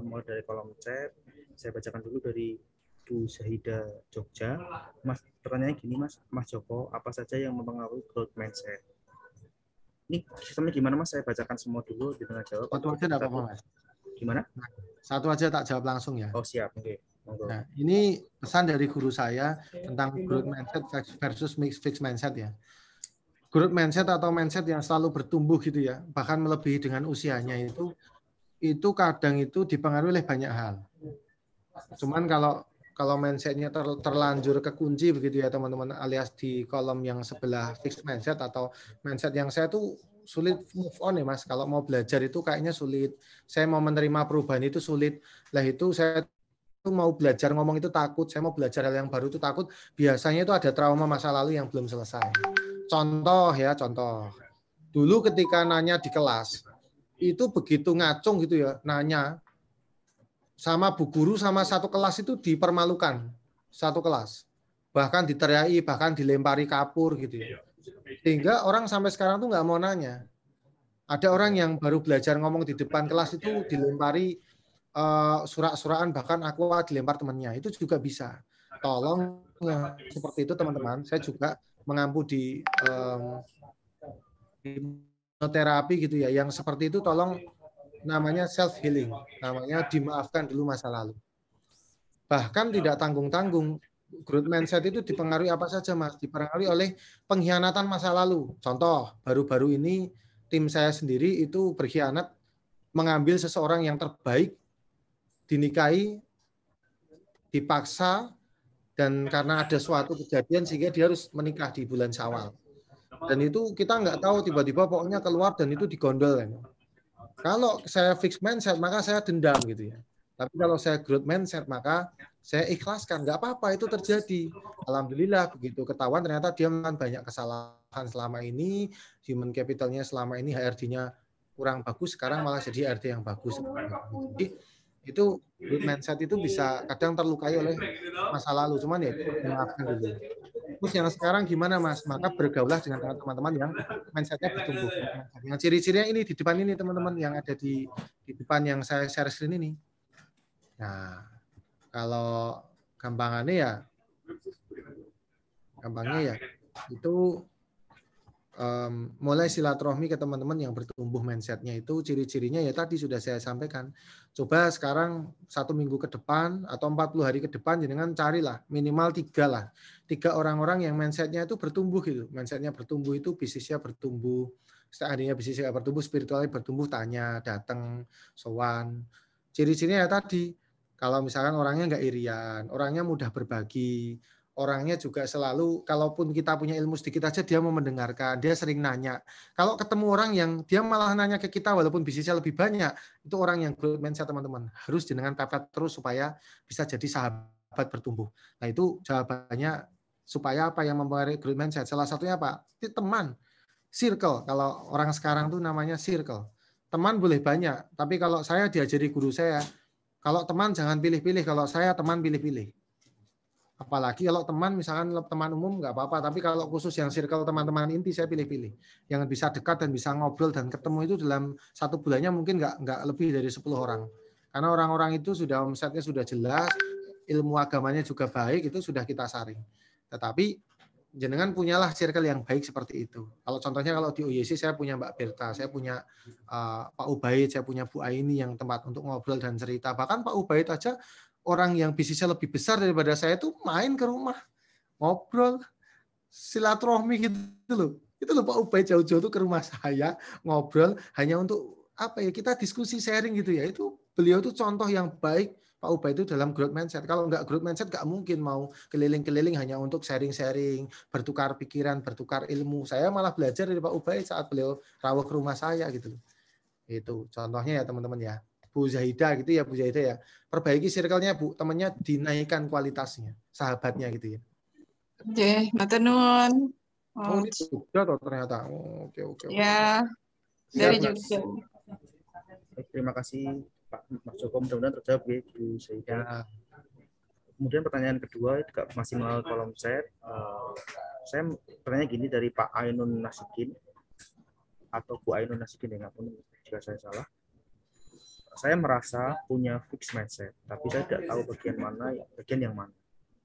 mulai dari kolom chat. Saya bacakan dulu dari Bu Zahida Jogja. Mas, pertanyaannya gini Mas Joko, apa saja yang mempengaruhi growth mindset? Ini sistemnya gimana Mas? Saya bacakan semua dulu di tengah jawab. Satu aja tidak apa-apa Mas. Gimana? Satu aja tak jawab langsung ya. Oh siap, oke. Nah, ini pesan dari guru saya tentang growth mindset versus fixed mindset ya. Growth mindset atau mindset yang selalu bertumbuh gitu ya, bahkan melebihi dengan usianya itu kadang itu dipengaruhi oleh banyak hal. Cuman kalau mindsetnya terlanjur kekunci begitu ya teman-teman, alias di kolom yang sebelah fixed mindset atau mindset yang saya tuh sulit move on ya Mas. Kalau mau belajar itu kayaknya sulit. Saya mau menerima perubahan itu sulit. Lah itu saya tuh mau belajar ngomong itu takut. Saya mau belajar hal yang baru itu takut. Biasanya itu ada trauma masa lalu yang belum selesai. Contoh ya, contoh. Dulu ketika nanya di kelas, itu begitu ngacung gitu ya, nanya sama bu guru sama satu kelas itu dipermalukan, satu kelas. Bahkan diteriaki, bahkan dilempari kapur gitu ya. Sehingga orang sampai sekarang tuh nggak mau nanya. Ada orang yang baru belajar ngomong di depan kelas itu dilempari surak-surakan, bahkan aku dilempar temannya. Itu juga bisa. Tolong yang seperti itu teman-teman, saya juga mengampu di terapi gitu ya. Yang seperti itu tolong, namanya self healing, namanya dimaafkan dulu masa lalu. Bahkan tidak tanggung-tanggung, growth mindset itu dipengaruhi apa saja Mas? Dipengaruhi oleh pengkhianatan masa lalu. Contoh, baru-baru ini tim saya sendiri itu berkhianat, mengambil seseorang yang terbaik, dinikahi, dipaksa, dan karena ada suatu kejadian sehingga dia harus menikah di bulan Syawal. Dan itu kita nggak tahu, tiba-tiba pokoknya keluar dan itu digondol. Kalau saya fixed mindset, maka saya dendam gitu ya. Tapi kalau saya growth mindset, maka saya ikhlaskan. Nggak apa-apa, itu terjadi. Alhamdulillah, begitu ketahuan ternyata dia melakukan banyak kesalahan selama ini, human capitalnya selama ini, HRD-nya kurang bagus, sekarang malah jadi HRD yang bagus. Jadi itu growth mindset itu bisa kadang terlukai oleh masa lalu. Cuman ya maafkan dulu. Terus yang sekarang gimana Mas? Maka bergaulah dengan teman-teman yang mindsetnya bertumbuh. Yang ciri-cirinya ini di depan ini teman-teman yang ada di depan yang saya share screen ini. Nah, kalau gampangnya ya itu mulai silaturahmi ke teman-teman yang bertumbuh mindsetnya itu ciri-cirinya ya tadi sudah saya sampaikan. Coba sekarang 1 minggu ke depan atau 40 hari ke depan jangan carilah minimal 3 orang-orang yang mindsetnya itu bertumbuh gitu. Mindsetnya bertumbuh itu bisnisnya bertumbuh, Seandainya bisnisnya nggak bertumbuh, spiritualnya bertumbuh, tanya, datang, sowan. Ciri-cirinya ya tadi, kalau misalkan orangnya nggak irian, orangnya mudah berbagi, orangnya juga selalu, kalaupun kita punya ilmu sedikit aja, dia mau mendengarkan, dia sering nanya. Kalau ketemu orang yang dia malah nanya ke kita walaupun bisnisnya lebih banyak, itu orang yang growth mindset, teman-teman. Harus dengan pepet terus supaya bisa jadi sahabat bertumbuh. Nah, itu jawabannya supaya apa yang mempengaruhi growth mindset. Salah satunya apa? Itu teman, circle. Kalau orang sekarang tuh namanya circle. Teman boleh banyak, tapi kalau saya diajari guru saya, kalau teman jangan pilih-pilih, kalau saya teman pilih-pilih. Apalagi kalau teman, misalkan teman umum nggak apa-apa, tapi kalau khusus yang circle teman-teman inti saya pilih-pilih. Yang bisa dekat dan bisa ngobrol dan ketemu itu dalam 1 bulannya mungkin nggak lebih dari 10 orang. Karena orang-orang itu sudah omsetnya sudah jelas, ilmu agamanya juga baik, itu sudah kita saring. Tetapi jenengan punyalah circle yang baik seperti itu. Kalau contohnya kalau di UYC saya punya Mbak Berta, saya punya Pak Ubaid, saya punya Bu Aini yang tempat untuk ngobrol dan cerita. Bahkan Pak Ubaid aja orang yang bisnisnya lebih besar daripada saya itu main ke rumah, ngobrol, silaturahmi gitu loh. Itu loh Pak Ubaid jauh-jauh tuh ke rumah saya, ngobrol hanya untuk apa ya, kita diskusi sharing gitu ya. Itu beliau tuh contoh yang baik Pak Ubay itu dalam growth mindset. Kalau nggak growth mindset nggak mungkin mau keliling-keliling hanya untuk sharing-sharing, bertukar pikiran, bertukar ilmu. Saya malah belajar dari Pak Ubay saat beliau rawuh ke rumah saya gitu. Itu contohnya ya teman-teman ya. Bu Zahidah gitu ya, Bu Zahidah ya. Perbaiki circle-nya Bu, temannya dinaikkan kualitasnya, sahabatnya gitu ya. Oke, matur nuwun. Oh, ini Jogja toh ternyata. Oh, oke. Ya, dari Jogja. Terima kasih Pak Mas Joko, mudah-mudahan terjawab ya Bu Zahidah. Kemudian pertanyaan kedua itu masih melalui kolom chat. Saya bertanya gini dari Pak Ainun Nasikin atau Bu Ainun Nasikin ya, ngapun jika saya salah. Saya merasa punya fixed mindset, tapi saya tidak tahu bagian yang mana.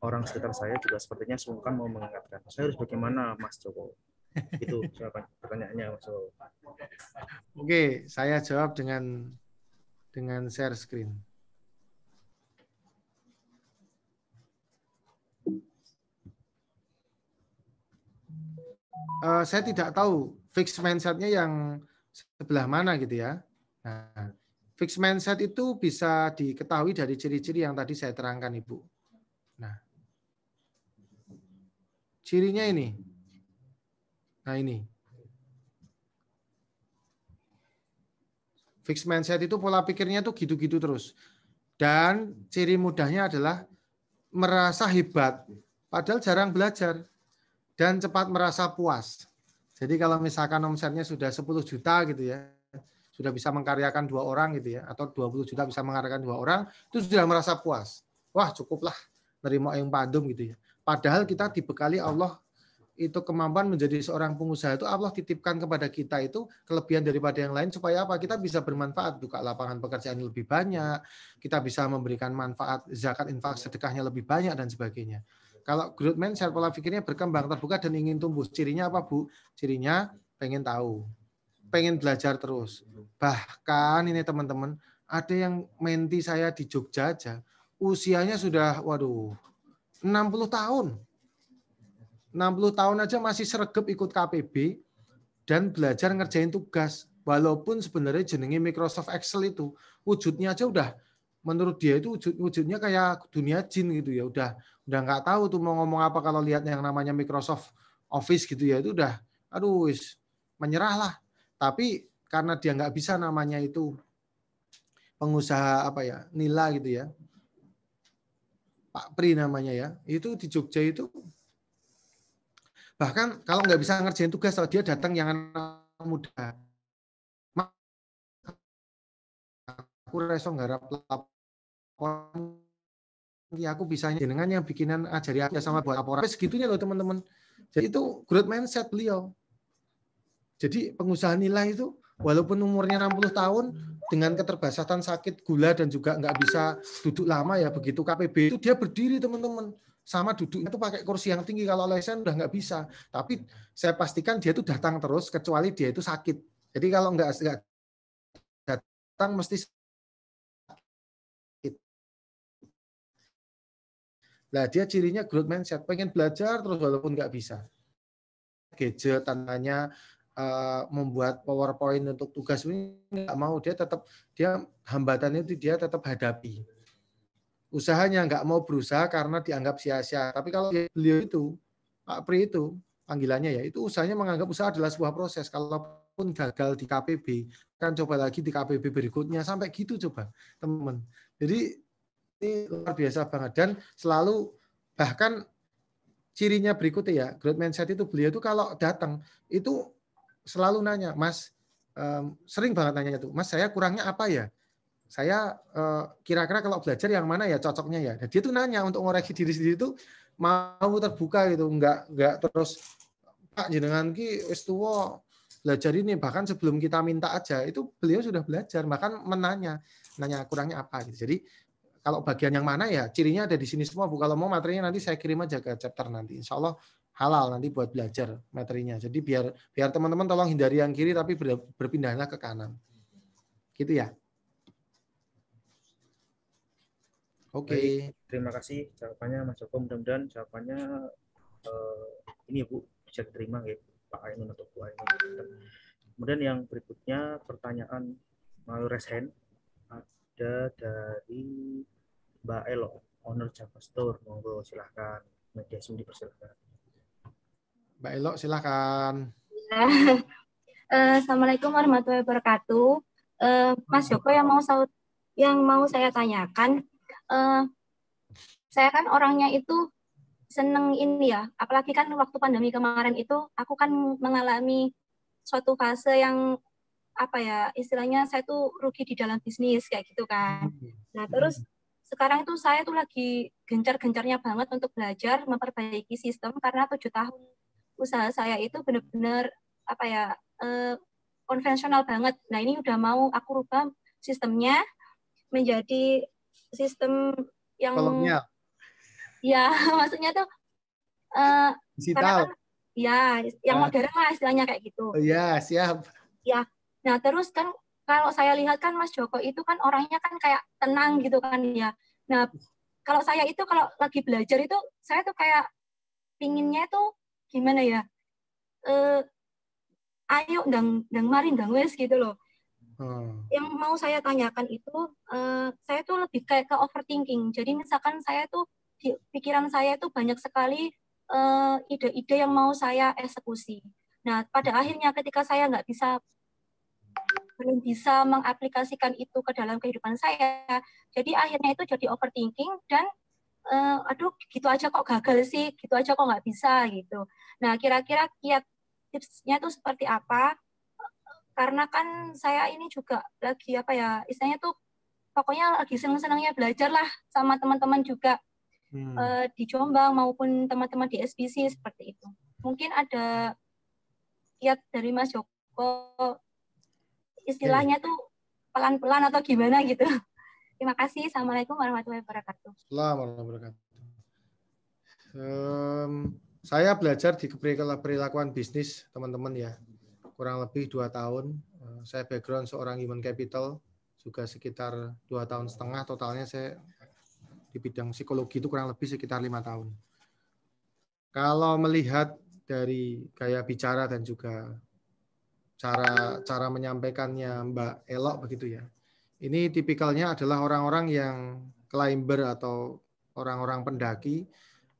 Orang sekitar saya juga sepertinya sungkan mau mengingatkan. Saya harus bagaimana, Mas Joko? Itu pertanyaannya, Mas Joko. Oke, saya jawab dengan share screen. Saya tidak tahu fixed mindset-nya yang sebelah mana gitu ya. Nah, fixed mindset itu bisa diketahui dari ciri-ciri yang tadi saya terangkan, Ibu. Nah, cirinya ini. Nah, ini. Fixed mindset itu pola pikirnya tuh gitu-gitu terus. Dan ciri mudahnya adalah merasa hebat, padahal jarang belajar. Dan cepat merasa puas. Jadi kalau misalkan omsetnya sudah 10 juta gitu ya, sudah bisa mengkaryakan 2 orang gitu ya, atau 20 juta bisa mengkaryakan 2 orang, itu sudah merasa puas. Wah cukuplah, nerima yang padum gitu ya. Padahal kita dibekali Allah itu kemampuan menjadi seorang pengusaha itu Allah titipkan kepada kita itu kelebihan daripada yang lain supaya apa? Kita bisa bermanfaat, buka lapangan pekerjaan lebih banyak, kita bisa memberikan manfaat zakat infak sedekahnya lebih banyak dan sebagainya. Kalau growth mindset pola pikirnya berkembang, terbuka dan ingin tumbuh. Cirinya apa, Bu? Cirinya pengen tahu, pengen belajar terus. Bahkan ini teman-teman, ada yang menti saya di Jogja aja, usianya sudah 60 tahun. 60 tahun aja masih sregep ikut KPB dan belajar ngerjain tugas. Walaupun sebenarnya jenenge Microsoft Excel itu wujudnya aja udah, menurut dia itu wujudnya kayak dunia jin gitu ya. Udah nggak tahu tuh mau ngomong apa kalau lihat yang namanya Microsoft Office gitu ya. Itu udah aduh menyerah lah. Tapi karena dia nggak bisa namanya itu pengusaha apa ya, Nila gitu ya. Pak Pri namanya ya. Itu di Jogja itu bahkan kalau nggak bisa ngerjain tugas, kalau dia datang yang anak muda, aku reso nggarap laporan, ya aku bisa jenengan yang bikinan ajari aku sama buat laporan. Segitunya loh teman-teman. Jadi itu growth mindset beliau. Jadi pengusaha nilai itu walaupun umurnya 60 tahun dengan keterbatasan sakit gula dan juga nggak bisa duduk lama ya, begitu KPB itu dia berdiri teman-teman. Sama duduknya itu pakai kursi yang tinggi, kalau lesen udah nggak bisa. Tapi saya pastikan dia itu datang terus kecuali dia itu sakit. Jadi kalau nggak datang mesti sakit. Nah dia cirinya growth mindset, pengen belajar terus walaupun nggak bisa. Gadget tandanya membuat PowerPoint untuk tugas ini nggak mau, dia hambatannya itu dia tetap hadapi. Usahanya nggak mau berusaha karena dianggap sia-sia. Tapi kalau beliau itu, Pak Pri itu, panggilannya ya, itu usahanya menganggap usaha adalah sebuah proses. Kalaupun gagal di KPB, kan coba lagi di KPB berikutnya. Sampai gitu coba, teman-teman. Jadi ini luar biasa banget. Dan selalu, bahkan cirinya berikutnya ya, growth mindset itu beliau itu kalau datang, itu selalu nanya, Mas, sering banget nanya itu, Mas saya kurangnya apa ya? Saya kira-kira kalau belajar yang mana ya cocoknya ya. Dan dia tuh nanya untuk ngoreksi diri sendiri itu mau terbuka gitu, enggak terus Pak jenengan ki wis tuwa belajar ini, bahkan sebelum kita minta aja itu beliau sudah belajar, bahkan nanya kurangnya apa gitu. Jadi kalau bagian yang mana ya cirinya ada di sini semua Bu. Kalau mau materinya nanti saya kirim aja ke chapter nanti. Insya Allah halal nanti buat belajar materinya. Jadi biar teman-teman tolong hindari yang kiri tapi berpindahnya ke kanan. Gitu ya. Oke. Baik, terima kasih jawabannya Mas Joko. Mudah-mudahan jawabannya ini ya Bu bisa diterima ya Pak Ainun atau Bu Ainun. Kemudian yang berikutnya pertanyaan melalui raise hand ada dari Mbak Elo, owner Java Store. Monggo silahkan, mediasi dipersilahkan. Mbak Elo silahkan. Assalamualaikum warahmatullahi wabarakatuh. Mas Joko, yang mau saya tanyakan, saya kan orangnya itu seneng ini ya, apalagi kan waktu pandemi kemarin itu aku kan mengalami suatu fase yang apa ya, istilahnya saya tuh rugi di dalam bisnis kayak gitu kan. Nah terus sekarang itu saya tuh lagi gencar-gencarnya banget untuk belajar memperbaiki sistem, karena 7 tahun usaha saya itu benar-benar apa ya, konvensional banget. Nah ini udah mau aku rubah sistemnya menjadi sistem yang kolonial. Ya maksudnya tuh digital. Kan, ya yang modern lah istilahnya kayak gitu. Ya siap. Ya, nah terus kan kalau saya lihat kan Mas Joko itu kan orangnya kan kayak tenang gitu kan ya. Nah kalau saya itu kalau lagi belajar itu saya tuh kayak pinginnya tuh gimana ya, ayo ndang mari ndang wes gitu loh. Yang mau saya tanyakan itu, saya tuh lebih kayak ke overthinking. Jadi misalkan saya tuh di pikiran saya tuh banyak sekali ide-ide yang mau saya eksekusi. Nah pada akhirnya ketika saya belum bisa mengaplikasikan itu ke dalam kehidupan saya, jadi akhirnya itu jadi overthinking dan aduh gitu aja kok gagal sih, gitu aja kok nggak bisa gitu. Nah kira-kira kiat tipsnya tuh seperti apa? Karena kan saya ini juga lagi apa ya, istilahnya tuh pokoknya lagi seneng-senengnya belajar lah sama teman-teman juga di Jombang maupun teman-teman di SBC seperti itu. Mungkin ada kiat dari Mas Joko, istilahnya tuh pelan-pelan atau gimana gitu. Terima kasih. Assalamualaikum warahmatullahi wabarakatuh. Warahmatullahi wabarakatuh. Saya belajar di perilakuan bisnis teman-teman ya. Kurang lebih 2 tahun. Saya background seorang human capital, juga sekitar 2,5 tahun. Totalnya saya di bidang psikologi itu kurang lebih sekitar 5 tahun. Kalau melihat dari gaya bicara dan juga cara menyampaikannya Mbak Elok begitu ya. Ini tipikalnya adalah orang-orang yang climber atau orang-orang pendaki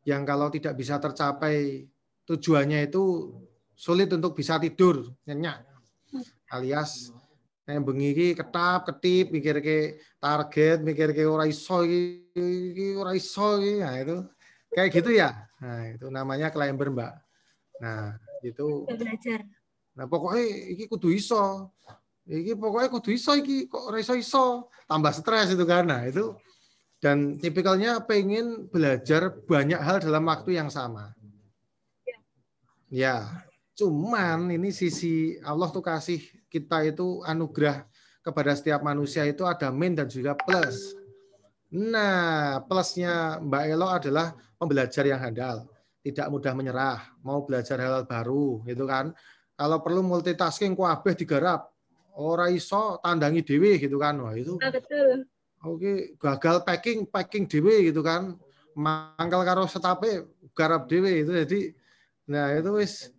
yang kalau tidak bisa tercapai tujuannya itu sulit untuk bisa tidur nyenyak, alias yang bengi iki ketip mikirke target, mikirke ora iso iki nah itu kayak gitu ya. Nah itu namanya climber Mbak. Nah itu belajar. Nah pokoknya iki kudu iso, iki kok ora iso tambah stres itu kan. Nah itu dan tipikalnya pengen belajar banyak hal dalam waktu yang sama. Ya, cuman ini sisi Allah tuh kasih kita itu anugerah kepada setiap manusia itu ada min dan juga plus. Nah, plusnya Mbak Elo adalah pembelajar yang handal, tidak mudah menyerah, mau belajar hal baru, gitu kan. Kalau perlu multitasking kabeh digarap, ora iso tandangi dhewe gitu kan. Wah, itu. Betul. Oke, gagal packing dhewe gitu kan. Mangkal karo setape garap dhewe itu jadi nah itu wis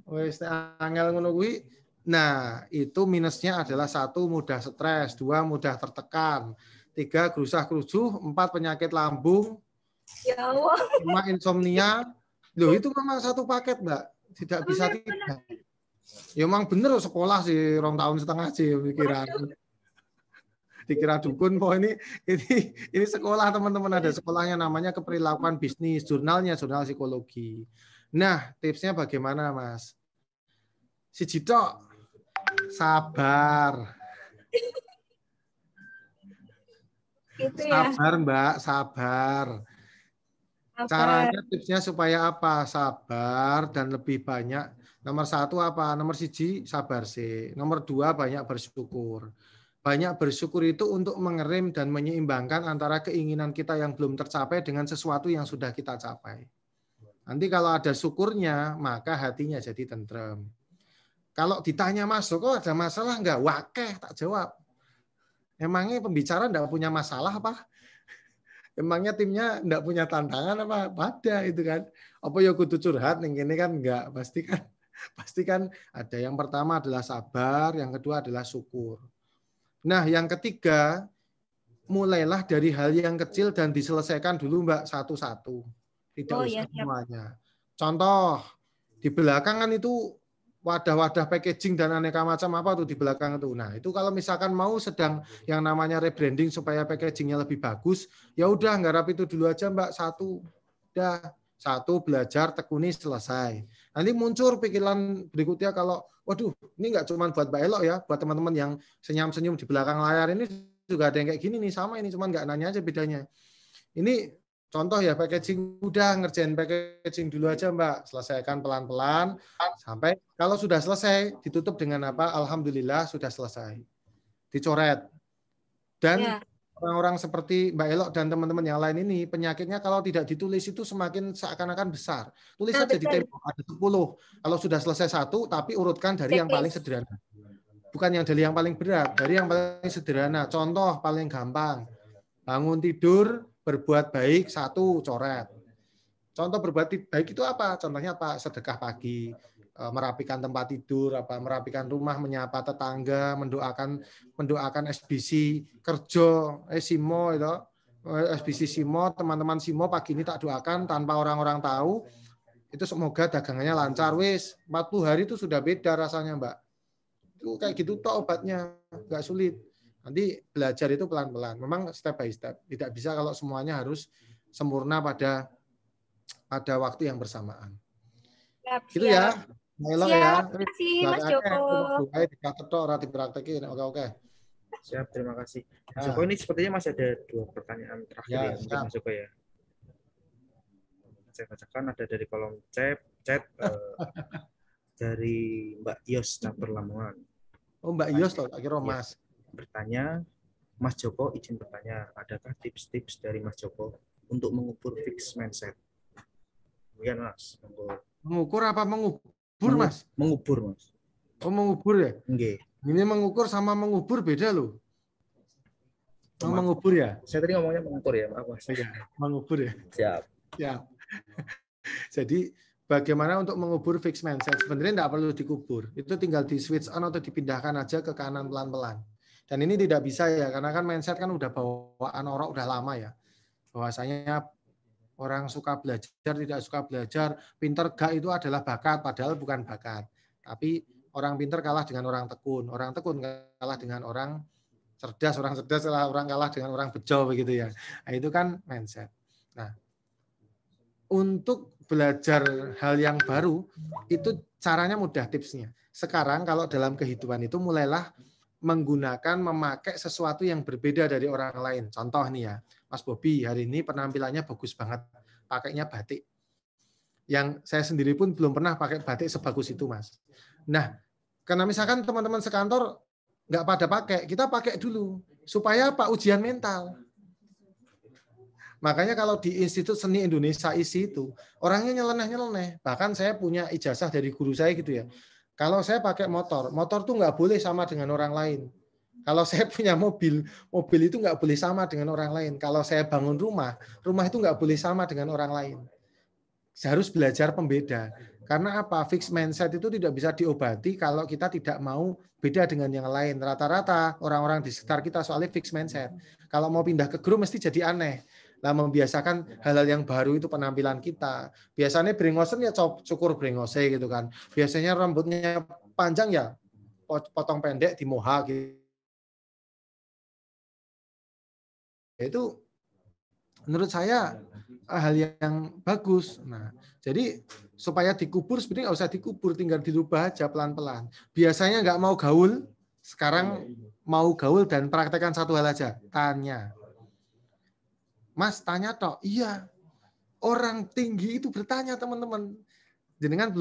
Wis angel ngono kuwi. Nah, itu minusnya adalah 1 mudah stres, 2 mudah tertekan, 3 gerusah-gerusuh, 4 penyakit lambung, Ya Allah. 5 insomnia. Loh, itu memang satu paket, Mbak. Tidak bisa tidak. Ya memang bener sekolah sih 2 tahun setengah sih pikiran. Dikira dukun kok ini sekolah teman-teman, ada sekolahnya namanya Keperilakuan Bisnis, jurnal psikologi. Nah, tipsnya bagaimana, Mas? Si Jito sabar. Gitu ya. Sabar, Mbak, sabar. Caranya tipsnya supaya apa? Sabar dan lebih banyak. Nomor 1 apa? Nomor 1 sabar sih. Nomor 2 banyak bersyukur. Banyak bersyukur itu untuk mengerem dan menyeimbangkan antara keinginan kita yang belum tercapai dengan sesuatu yang sudah kita capai. Nanti kalau ada syukurnya, maka hatinya jadi tentrem. Kalau ditanya masuk, kok ada masalah enggak? Wakeh, tak jawab. Emangnya pembicara enggak punya masalah apa? Emangnya timnya enggak punya tantangan apa? Ada itu kan. Apa ya kudu curhat ning kene kan enggak, pasti kan ada. Yang pertama adalah sabar, yang kedua adalah syukur. Nah, yang ketiga, mulailah dari hal yang kecil dan diselesaikan dulu, Mbak, satu-satu. Tidak usah semuanya. Contoh, di belakang kan itu wadah-wadah packaging dan aneka macam apa tuh di belakang itu. Nah, itu kalau misalkan mau sedang yang namanya rebranding supaya packagingnya lebih bagus, ya udah nggarap itu dulu aja, Mbak, satu. Udah, 1 belajar, tekuni, selesai. Nanti muncul pikiran berikutnya kalau, waduh, ini nggak cuma buat Mbak Elok ya, buat teman-teman yang senyum-senyum di belakang layar ini juga ada yang kayak gini nih, sama ini, cuma nggak nanya aja bedanya. Ini contoh ya, packaging, udah ngerjain packaging dulu aja, Mbak, selesaikan pelan-pelan, sampai kalau sudah selesai, ditutup dengan apa? Alhamdulillah sudah selesai. Dicoret. Dan orang-orang seperti Mbak Elok dan teman-teman yang lain ini, penyakitnya kalau tidak ditulis itu semakin seakan-akan besar. Tulis saja di tembok, ada 10. Kalau sudah selesai 1, tapi urutkan dari yang paling sederhana. Bukan yang dari yang paling berat, dari yang paling sederhana. Contoh paling gampang. Bangun tidur, berbuat baik, 1, coret. Contoh berbuat baik itu apa? Contohnya apa? Sedekah pagi, merapikan tempat tidur, merapikan rumah, menyapa tetangga, mendoakan SBC kerja, Simo itu, SBC Simo, teman-teman Simo pagi ini tak doakan tanpa orang-orang tahu, itu semoga dagangannya lancar. Wis 40 hari itu sudah beda rasanya, Mbak. Itu kayak gitu toh obatnya, nggak sulit. Nanti belajar itu pelan-pelan. Memang step by step. Tidak bisa kalau semuanya harus sempurna pada waktu yang bersamaan. Itu ya. Siap, ya. Terima kasih Mas Joko. Oke. Siap, terima kasih. Mas Joko, ini sepertinya masih ada 2 pertanyaan terakhir ya untuk Mas Joko ya. Saya bacakan, ada dari kolom chat dari Mbak Yos Caper Lamongan. Oh, Mbak Yos loh, akhirnya Mas. Bertanya, Mas Joko izin bertanya, adakah tips-tips dari Mas Joko untuk mengukur fixed mindset? Kemudian Mas, mengukur apa mengubur, Mas? Mengubur, Mas. Oh, mengubur ya? Nggih. Ini mengukur sama mengubur beda loh. Oh, mengubur ya? Saya tadi ngomongnya mengukur ya, maaf Mas. Ya, mengubur ya. Siap. Siap. Jadi bagaimana untuk mengubur fixed mindset? Sebenarnya tidak perlu dikubur. Itu tinggal di switch on atau dipindahkan aja ke kanan pelan-pelan. Dan ini tidak bisa ya, karena kan mindset kan udah bawaan orang udah lama ya. Bahwasanya orang suka belajar, tidak suka belajar, pinter gak itu adalah bakat, padahal bukan bakat. Tapi orang pinter kalah dengan orang tekun kalah dengan orang cerdas orang kalah dengan orang bejo begitu ya. Nah, itu kan mindset. Nah, untuk belajar hal yang baru itu caranya mudah, tipsnya. Sekarang kalau dalam kehidupan itu mulailah memakai sesuatu yang berbeda dari orang lain. Contoh nih ya, Mas Bobi hari ini penampilannya bagus banget, pakainya batik. Yang saya sendiri pun belum pernah pakai batik sebagus itu, Mas. Nah, karena misalkan teman-teman sekantor nggak pada pakai, kita pakai dulu. Supaya apa? Ujian mental. Makanya kalau di Institut Seni Indonesia ISI itu, orangnya nyeleneh-nyeleneh. Bahkan saya punya ijazah dari guru saya gitu ya. Kalau saya pakai motor tuh nggak boleh sama dengan orang lain. Kalau saya punya mobil itu nggak boleh sama dengan orang lain. Kalau saya bangun rumah itu nggak boleh sama dengan orang lain. Saya harus belajar pembeda. Karena apa? Fixed mindset itu tidak bisa diobati kalau kita tidak mau beda dengan yang lain. Rata-rata orang-orang di sekitar kita soalnya fixed mindset. Kalau mau pindah ke grup mesti jadi aneh. Lah membiasakan hal-hal yang baru itu penampilan kita. Biasanya brengosen ya cukur brengose gitu kan. Biasanya rambutnya panjang ya potong pendek di mohak gitu. Itu menurut saya hal yang bagus. Nah, jadi supaya dikubur sebenarnya nggak usah dikubur, tinggal dirubah aja pelan-pelan. Biasanya nggak mau gaul, sekarang mau gaul dan praktekkan satu hal aja, tanya. Mas, tanya toh? Iya. Orang tinggi itu bertanya, teman-teman. Jenengan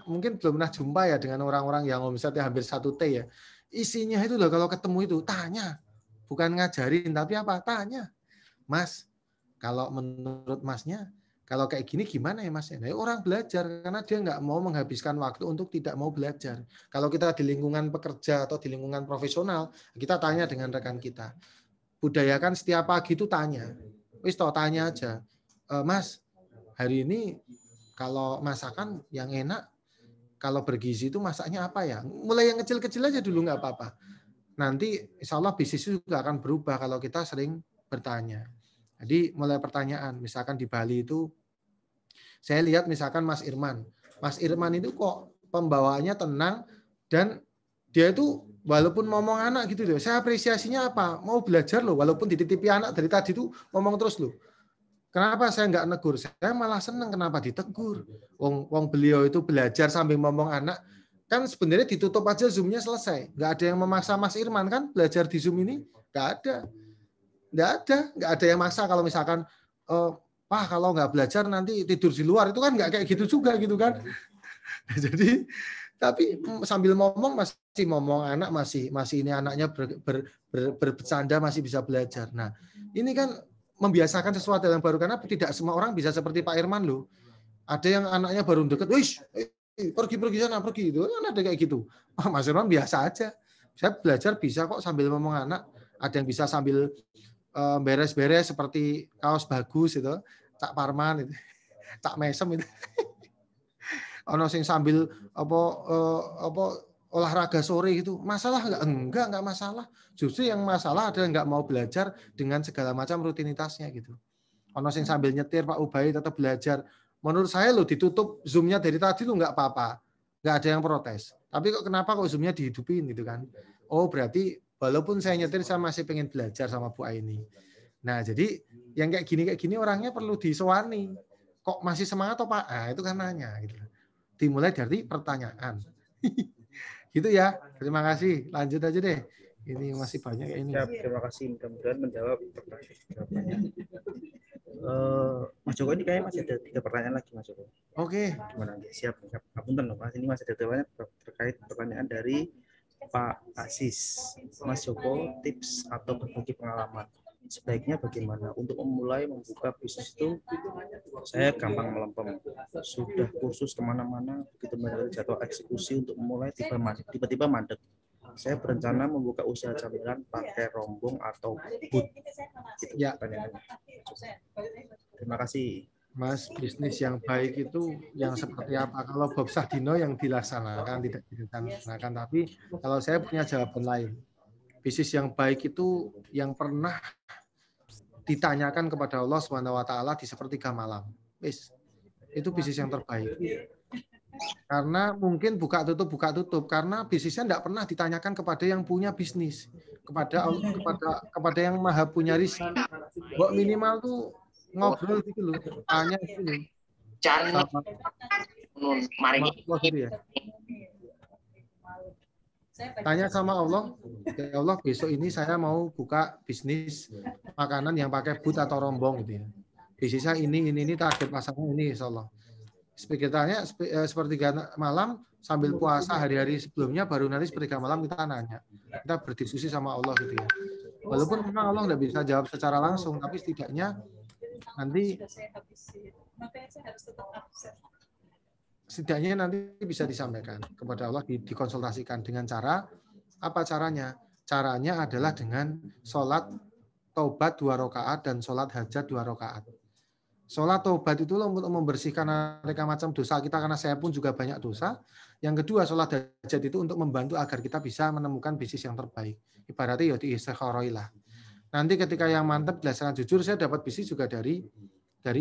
mungkin belum pernah jumpa ya dengan orang-orang yang omsetnya hampir 1 T ya. Isinya itu loh kalau ketemu itu tanya. Bukan ngajarin, tapi apa? Tanya. Mas, kalau menurut Masnya, kalau kayak gini gimana ya Mas? Nah, orang belajar karena dia nggak mau menghabiskan waktu untuk tidak mau belajar. Kalau kita di lingkungan pekerja atau di lingkungan profesional, kita tanya dengan rekan kita. Budayakan setiap pagi itu tanya. Wis toh tanya aja. Mas, hari ini kalau masakan yang enak, kalau bergizi itu masaknya apa ya? Mulai yang kecil-kecil aja dulu nggak apa-apa. Nanti insya Allah bisnis juga akan berubah kalau kita sering bertanya. Jadi mulai pertanyaan, misalkan di Bali itu, saya lihat misalkan Mas Irman. Mas Irman itu kok pembawaannya tenang dan dia itu walaupun ngomong anak gitu loh, saya apresiasinya apa? Mau belajar loh, walaupun dititipi anak dari tadi itu ngomong terus loh. Kenapa saya nggak negur? Saya malah senang kenapa ditegur. Wong beliau itu belajar sambil ngomong anak, kan sebenarnya ditutup aja Zoom-nya selesai. Nggak ada yang memaksa Mas Irman kan belajar di Zoom ini? Nggak ada. Nggak ada yang maksa kalau misalkan Pak kalau nggak belajar nanti tidur di luar, itu kan nggak kayak gitu juga gitu kan. Jadi tapi sambil ngomong masih ngomong anak masih ini anaknya bercanda masih bisa belajar. Nah ini kan membiasakan sesuatu yang baru karena tidak semua orang bisa seperti Pak Irman loh. Ada yang anaknya baru deket, wih pergi sana pergi itu kan ada kayak gitu. Mas Irman biasa aja. Saya belajar bisa kok sambil ngomong anak. Ada yang bisa sambil beres-beres seperti kaos bagus itu, Cak Parman itu, Cak Mesem itu. Ono sing sambil apa olahraga sore gitu. Masalah enggak masalah. Justru yang masalah ada yang enggak mau belajar dengan segala macam rutinitasnya gitu. Ono sing sambil nyetir Pak Ubay tetap belajar. Menurut saya lo ditutup Zoom-nya dari tadi lo enggak apa-apa. Enggak ada yang protes. Tapi kok kenapa kok Zoom-nya dihidupin gitu kan? Oh, berarti walaupun saya nyetir saya masih pengen belajar sama Bu Aini. Nah, jadi yang kayak gini orangnya perlu disewani. Kok masih semangat toh Pak? Nah, itu kan nanya gitu. Dimulai dari pertanyaan. Gitu ya. Terima kasih. Lanjut aja deh. Ini masih banyak kayak ini. Siap, terima kasih. Mudah-mudahan menjawab pertanyaan. Mas Joko ini kayaknya masih ada 3 pertanyaan lagi Mas Joko. Oke. Gimana? Siap. Punten Mas, ini masih ada pertanyaan terkait pertanyaan dari Pak Aziz. Mas Joko, tips atau berbagi pengalaman. Sebaiknya bagaimana untuk memulai membuka bisnis itu? Saya gampang melempem, sudah kursus kemana-mana, begitu mendapat jadwal eksekusi untuk memulai tiba-tiba mandek. Saya berencana membuka usaha camilan pakai rombong atau booth. Gitu, ya. Terima kasih. Mas, bisnis yang baik itu yang seperti apa? Kalau Bob Sahdino yang dilaksanakan, tidak dilaksanakan. Tapi kalau saya punya jawaban lain. Bisnis yang baik itu yang pernah ditanyakan kepada Allah SWT di sepertiga malam. Itu bisnis yang terbaik. Karena mungkin buka tutup karena bisnisnya tidak pernah ditanyakan kepada yang punya bisnis, kepada yang maha punya rezeki. Buat minimal tuh ngobrol gitu loh, tanya gitu loh. Gitu ya. Tanya sama Allah, ya Allah besok ini saya mau buka bisnis makanan yang pakai but atau rombong gitu ya. Bisnisnya ini target pasarnya ini insya Allah. Sekitarnya sepertiga malam sambil puasa hari-hari sebelumnya baru nanti sepertiga malam kita nanya. Kita berdiskusi sama Allah gitu ya. Walaupun memang Allah nggak bisa jawab secara langsung, tapi setidaknya nanti bisa disampaikan kepada Allah, dikonsultasikan dengan cara apa caranya? Caranya adalah dengan sholat taubat 2 rakaat dan sholat hajat 2 rakaat. Sholat tobat itu untuk membersihkan aneka macam dosa kita, karena saya pun juga banyak dosa. Yang kedua, sholat hajat itu untuk membantu agar kita bisa menemukan bisnis yang terbaik. Ibaratnya ya di istikharah lah. Nanti ketika yang mantap berdasarkan jujur, saya dapat bisnis juga dari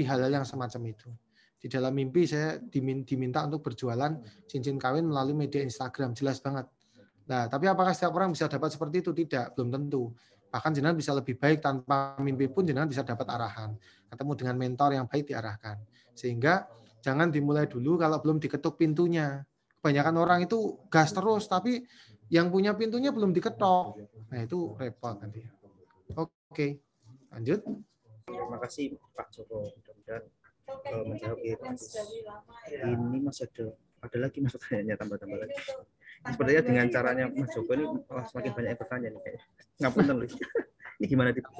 hal-hal yang semacam itu. Di dalam mimpi saya diminta untuk berjualan cincin kawin melalui media Instagram, jelas banget. Nah, tapi apakah setiap orang bisa dapat seperti itu? Tidak, belum tentu. Bahkan jenengan bisa lebih baik tanpa mimpi pun jenengan bisa dapat arahan. Ketemu dengan mentor yang baik diarahkan. Sehingga jangan dimulai dulu kalau belum diketuk pintunya. Kebanyakan orang itu gas terus, tapi yang punya pintunya belum diketok. Nah, itu repot nanti. Oke, lanjut. Terima kasih Pak Joko. Mudah-mudahan menjawab ini masih ada lagi mas pertanyaannya, tambah lagi. Sepertinya dengan caranya Mas Joko ini semakin banyak yang bertanya nih kayaknya. Ngapunten Luis. Ini gimana di Pak?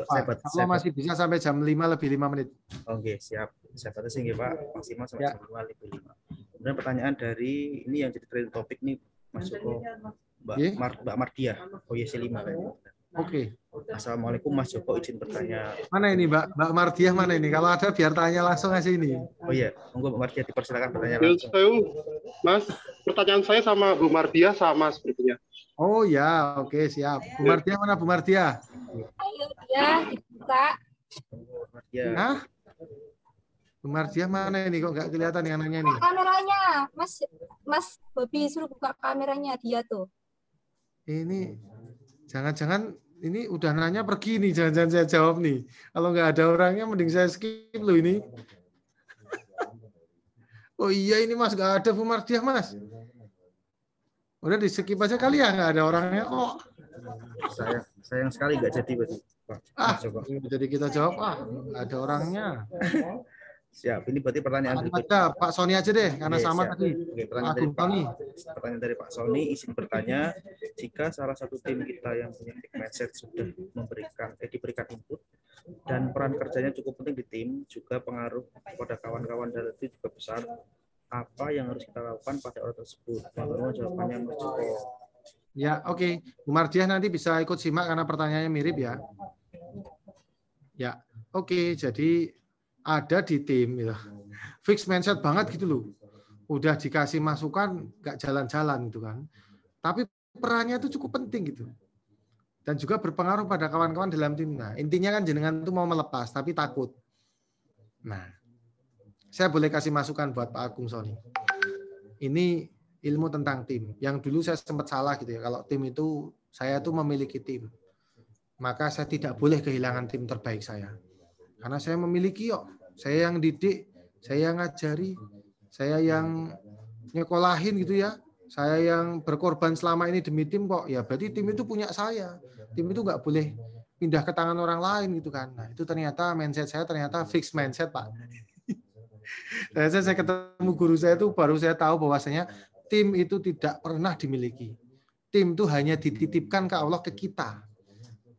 Kalau masih bisa sampai jam 5 lebih 5 menit. Oke, siap. Saya batasi nggih Pak, maksimal sampai jam 5 lebih 5. Kemudian pertanyaan dari ini yang jadi trending topik nih Mas Joko, Mbak Mardia, OYC 5 kayaknya. Oke. Assalamualaikum Mas Joko, izin bertanya. Mana ini Mbak Mardiah, mana ini? Kalau ada biar tanya langsung aja ini. Oh iya, monggo Mbak Mardiah dipersilakan bertanya langsung. Mas, pertanyaan saya sama Bu Mardiah sama sepertinya. Oh ya, oke siap. Bu Mardiah mana Bu Mardiah? Ayo dia dibuka. Hah? Bu Mardiah mana ini? Kok nggak kelihatan yang nanya ini? Kameranya, Mas Bobi suruh buka kameranya dia tuh. Ini jangan-jangan ini udah nanya pergi nih, jangan-jangan saya jawab nih. Kalau nggak ada orangnya, mending saya skip loh ini. Oh iya ini Mas, nggak ada Bu Mardiah Mas. Udah di skip aja kali ya, nggak ada orangnya kok. Sayang sekali nggak jadi berarti Pak. Jadi kita jawab, nggak ada orangnya. Siap, ini berarti pertanyaan berikutnya. Pak Sony aja deh, karena sama siap. Tadi. Oke, pertanyaan dari Pak Sony, izin bertanya, jika salah satu tim kita yang punya mindset sudah diberikan input dan peran kerjanya cukup penting di tim, juga pengaruh pada kawan-kawan dari itu juga besar, apa yang harus kita lakukan pada orang tersebut? Bagaimana jawabannya Mas Joko? Ya, oke. Bu Mardiah nanti bisa ikut simak karena pertanyaannya mirip ya. Ya, oke. Jadi ada di tim, ya. Fix mindset banget gitu loh. Udah dikasih masukan, nggak jalan-jalan gitu kan. Tapi perannya itu cukup penting gitu. Dan juga berpengaruh pada kawan-kawan dalam tim. Nah, intinya kan jenengan itu mau melepas, tapi takut. Nah, saya boleh kasih masukan buat Pak Agung Sony. Ini ilmu tentang tim. Yang dulu saya sempat salah gitu ya. Kalau tim itu, saya tuh memiliki tim. Maka saya tidak boleh kehilangan tim terbaik saya. Karena saya memiliki kok. Saya yang didik, saya yang ngajari, saya yang nyekolahin gitu ya. Saya yang berkorban selama ini demi tim kok. Ya berarti tim itu punya saya. Tim itu nggak boleh pindah ke tangan orang lain gitu kan. Nah itu ternyata mindset saya ternyata fixed mindset Pak. Saya ketemu guru saya itu baru saya tahu bahwasanya tim itu tidak pernah dimiliki. Tim itu hanya dititipkan ke Allah ke kita.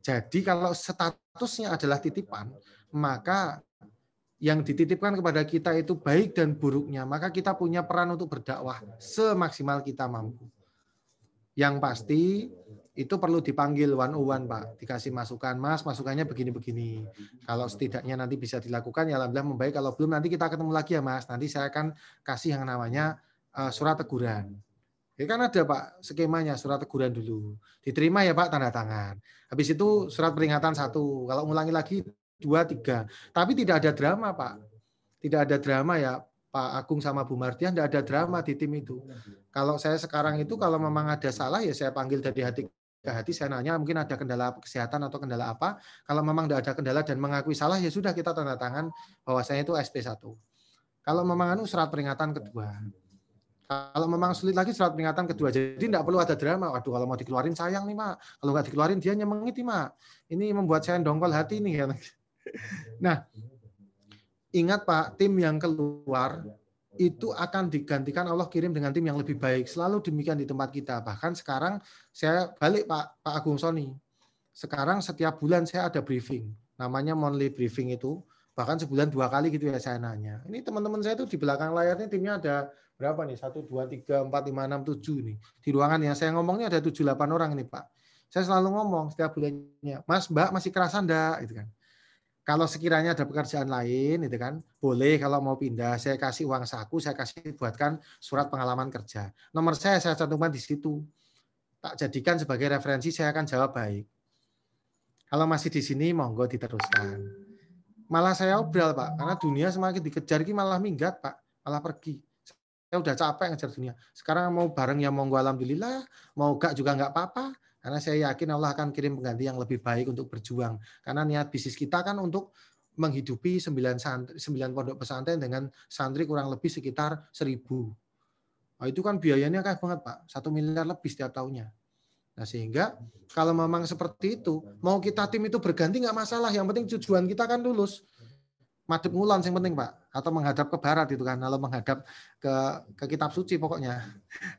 Jadi kalau statusnya adalah titipan, maka yang dititipkan kepada kita itu baik dan buruknya, maka kita punya peran untuk berdakwah semaksimal kita mampu. Yang pasti itu perlu dipanggil one-on-one Pak, dikasih masukan, Mas, masukannya begini-begini. Kalau setidaknya nanti bisa dilakukan, ya alhamdulillah membaik. Kalau belum nanti kita ketemu lagi ya Mas, nanti saya akan kasih yang namanya surat teguran. Ya kan ada Pak skemanya, surat teguran dulu. Diterima ya Pak, tanda tangan. Habis itu surat peringatan 1, kalau ngulangi lagi 2, 3. Tapi tidak ada drama, Pak. Tidak ada drama ya, Pak Agung sama Bu Mardiah, tidak ada drama di tim itu. Kalau saya sekarang itu, kalau memang ada salah, ya saya panggil dari hati ke hati, saya nanya mungkin ada kendala kesehatan atau kendala apa. Kalau memang tidak ada kendala dan mengakui salah, ya sudah kita tanda tangan bahwasanya itu SP1. Kalau memang surat peringatan kedua. Kalau memang sulit lagi surat peringatan kedua. Jadi tidak perlu ada drama. Waduh, kalau mau dikeluarin sayang nih, Mak. Kalau nggak dikeluarin dia nyemengit nih, Mak. Ini membuat saya dongkol hati nih. Nah, ingat Pak, tim yang keluar itu akan digantikan Allah kirim dengan tim yang lebih baik. Selalu demikian di tempat kita. Bahkan sekarang saya balik Pak Agung Sony. Sekarang setiap bulan saya ada briefing. Namanya monthly briefing itu. Bahkan sebulan 2 kali gitu ya saya nanya. Ini teman-teman saya itu di belakang layarnya timnya ada berapa nih? 1, 2, 3, 4, 5, 6, 7 nih. Di ruangan yang saya ngomongnya ada 7-8 orang ini Pak. Saya selalu ngomong setiap bulannya, Mas, Mbak masih kerasan enggak? Gitu kan. Kalau sekiranya ada pekerjaan lain, itu kan boleh kalau mau pindah, saya kasih uang saku, saya kasih buatkan surat pengalaman kerja. Nomor saya cantumkan di situ. Tak jadikan sebagai referensi, saya akan jawab baik. Kalau masih di sini, monggo diteruskan. Malah saya obral, Pak, karena dunia semakin dikejar, malah minggat, Pak, malah pergi. Saya udah capek ngejar dunia. Sekarang mau bareng ya monggo alhamdulillah, mau gak juga nggak apa-apa. Karena saya yakin Allah akan kirim pengganti yang lebih baik untuk berjuang. Karena niat bisnis kita kan untuk menghidupi 9 pondok pesantren dengan santri kurang lebih sekitar 1.000. Nah, itu kan biayanya kayak banget, Pak. 1 miliar lebih setiap tahunnya. Nah, sehingga kalau memang seperti itu, mau kita tim itu berganti nggak masalah. Yang penting tujuan kita kan lulus. Madep ngulon yang penting, Pak, atau menghadap ke barat itu kan, kalau menghadap ke kitab suci pokoknya,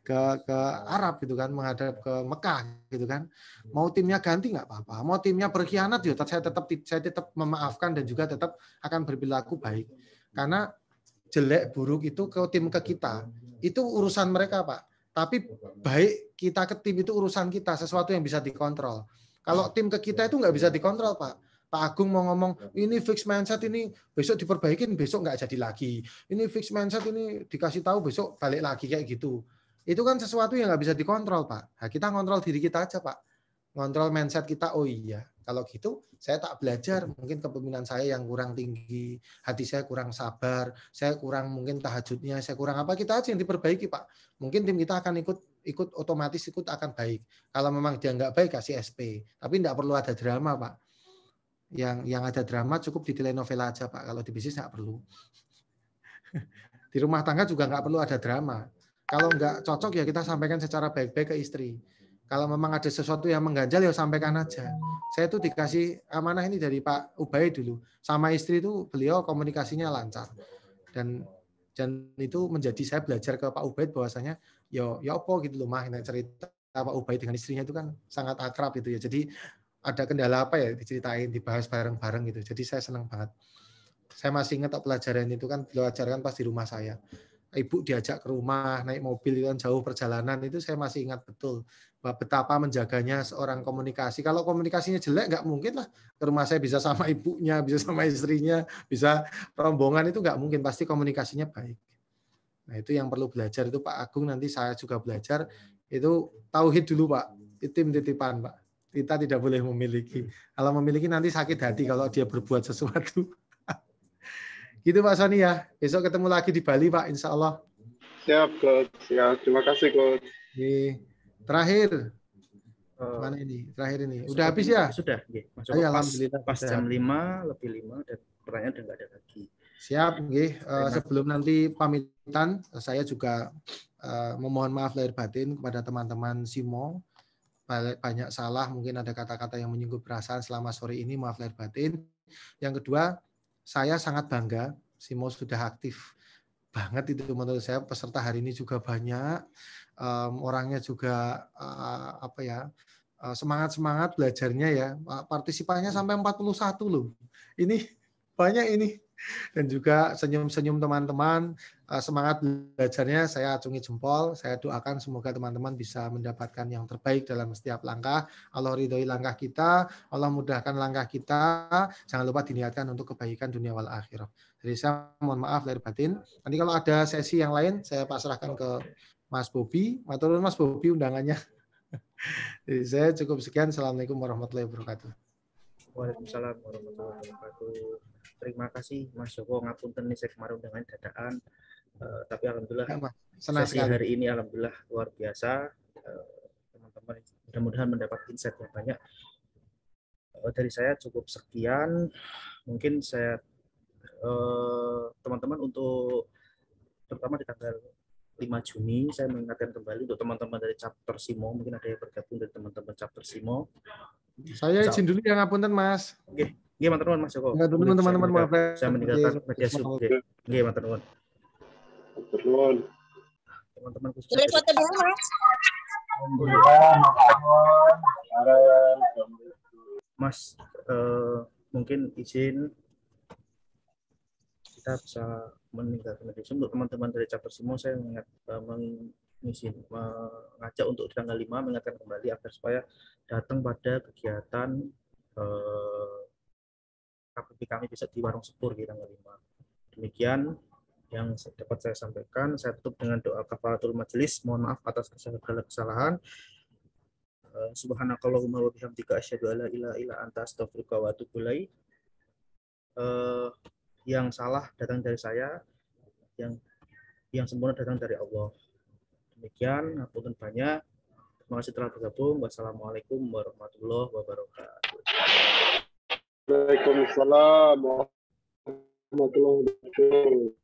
ke Arab gitu kan, menghadap ke Mekah gitu kan. Mau timnya ganti nggak apa-apa, mau timnya berkhianat ya saya tetap memaafkan dan juga tetap akan berperilaku baik. Karena jelek buruk itu ke tim ke kita, itu urusan mereka, Pak. Tapi baik kita ke tim itu urusan kita, sesuatu yang bisa dikontrol. Kalau tim ke kita itu nggak bisa dikontrol, Pak. Pak Agung mau ngomong, ini fix mindset ini besok diperbaikin, besok nggak jadi lagi. Ini fix mindset ini dikasih tahu besok balik lagi kayak gitu. Itu kan sesuatu yang nggak bisa dikontrol, Pak. Nah, kita kontrol diri kita aja, Pak. Ngontrol mindset kita, oh iya. Kalau gitu, saya tak belajar. Mungkin kepemimpinan saya yang kurang tinggi, hati saya kurang sabar, saya kurang mungkin tahajudnya, saya kurang apa, kita aja yang diperbaiki, Pak. Mungkin tim kita akan ikut otomatis akan baik. Kalau memang dia nggak baik, kasih SP. Tapi nggak perlu ada drama, Pak. Yang ada drama cukup di telenovela aja, Pak. Kalau di bisnis nggak perlu. Di rumah tangga juga nggak perlu ada drama. Kalau nggak cocok ya kita sampaikan secara baik-baik ke istri. Kalau memang ada sesuatu yang mengganjal ya sampaikan aja. Saya tuh dikasih amanah ini dari Pak Ubay dulu. Sama istri itu beliau komunikasinya lancar. Dan itu menjadi saya belajar ke Pak Ubaid bahwasanya ya apa gitu loh mah cerita Pak Ubaid dengan istrinya itu kan sangat akrab gitu ya. Jadi ada kendala apa ya diceritain, dibahas bareng-bareng gitu. Jadi saya senang banget. Saya masih ingat pelajaran itu kan beliau ajarkan pas di rumah saya. Ibu diajak ke rumah, naik mobil itu kan jauh perjalanan, itu saya masih ingat betul. Betapa menjaganya seorang komunikasi. Kalau komunikasinya jelek, nggak mungkin lah ke rumah saya bisa sama ibunya, bisa sama istrinya, bisa rombongan, itu nggak mungkin. Pasti komunikasinya baik. Nah, itu yang perlu belajar. Itu Pak Agung, nanti saya juga belajar. Itu tauhid dulu, Pak. Itu titipan, Pak. Kita tidak boleh memiliki. Kalau memiliki nanti sakit hati kalau dia berbuat sesuatu. Gitu Pak Sony ya. Besok ketemu lagi di Bali, Pak, insya Allah. Siap, Coach. Ya, terima kasih, Coach. Terakhir. Mana ini? Terakhir ini. Udah habis ya? Sudah. Masuk Ayo, pas, alhamdulillah. Pas jam 5, lebih 5, dan pertanyaan udah nggak ada lagi. Siap. Sebelum nanti pamitan, saya juga memohon maaf lahir batin kepada teman-teman Simo. Banyak salah, mungkin ada kata-kata yang menyinggung perasaan selama sore ini, maaf lahir batin. Yang kedua, saya sangat bangga Simo sudah aktif banget itu menurut saya. Peserta hari ini juga banyak, orangnya juga semangat belajarnya ya, partisipannya sampai 41 loh. Ini banyak ini. Dan juga senyum-senyum teman-teman, semangat belajarnya saya acungi jempol. Saya doakan semoga teman-teman bisa mendapatkan yang terbaik dalam setiap langkah. Allah ridhoi langkah kita, Allah mudahkan langkah kita. Jangan lupa diniatkan untuk kebaikan dunia wal akhirah. Jadi saya mohon maaf lahir batin. Nanti kalau ada sesi yang lain saya pasrahkan ke Mas Bobi. Matur nuwun Mas Bobi undangannya. Jadi saya cukup sekian. Assalamualaikum warahmatullahi wabarakatuh. Waalaikumsalam warahmatullahi wabarakatuh. Terima kasih Mas Joko, ngapunten nih saya kemarin dengan dadaan, tapi alhamdulillah senang sesi sekali. hari ini alhamdulillah luar biasa. Teman-teman mudah-mudahan mendapat insight yang banyak. Dari saya cukup sekian. Mungkin saya teman-teman untuk terutama di tanggal 5 Juni saya mengingatkan kembali untuk teman-teman dari chapter Simo, mungkin ada yang bergabung dari teman-teman chapter Simo. Saya izin dulu ya, ngapunten Mas. Oke. Nggih, matur nuwun Mas Joko. Ya, teman-teman maaf. Saya meninggalkan media sub. Nggih, matur nuwun. Matur nuwun. Teman-teman khusus. Boleh foto dulu, Mas? Mas, mungkin izin kita bisa meninggalkan media sub. Untuk teman-teman dari chapter Simo, saya mengajak untuk di tanggal 5 mengingatkan kembali agar supaya datang pada kegiatan KBBI kami besok di Warung Sepur di tanggal 5. Demikian yang dapat saya sampaikan. Saya tutup dengan doa kafaratul majelis. Mohon maaf atas segala kesalahan. Subhanakallahumma wa bihamdika asyhadu alla ilaha illa anta astaghfiruka wa atubu ilaik. Yang salah datang dari saya, yang sempurna datang dari Allah. Demikian, ngapunten banyak. Terima kasih telah bergabung. Wassalamualaikum warahmatullahi wabarakatuh. Waalaikumsalam warahmatullahi wabarakatuh.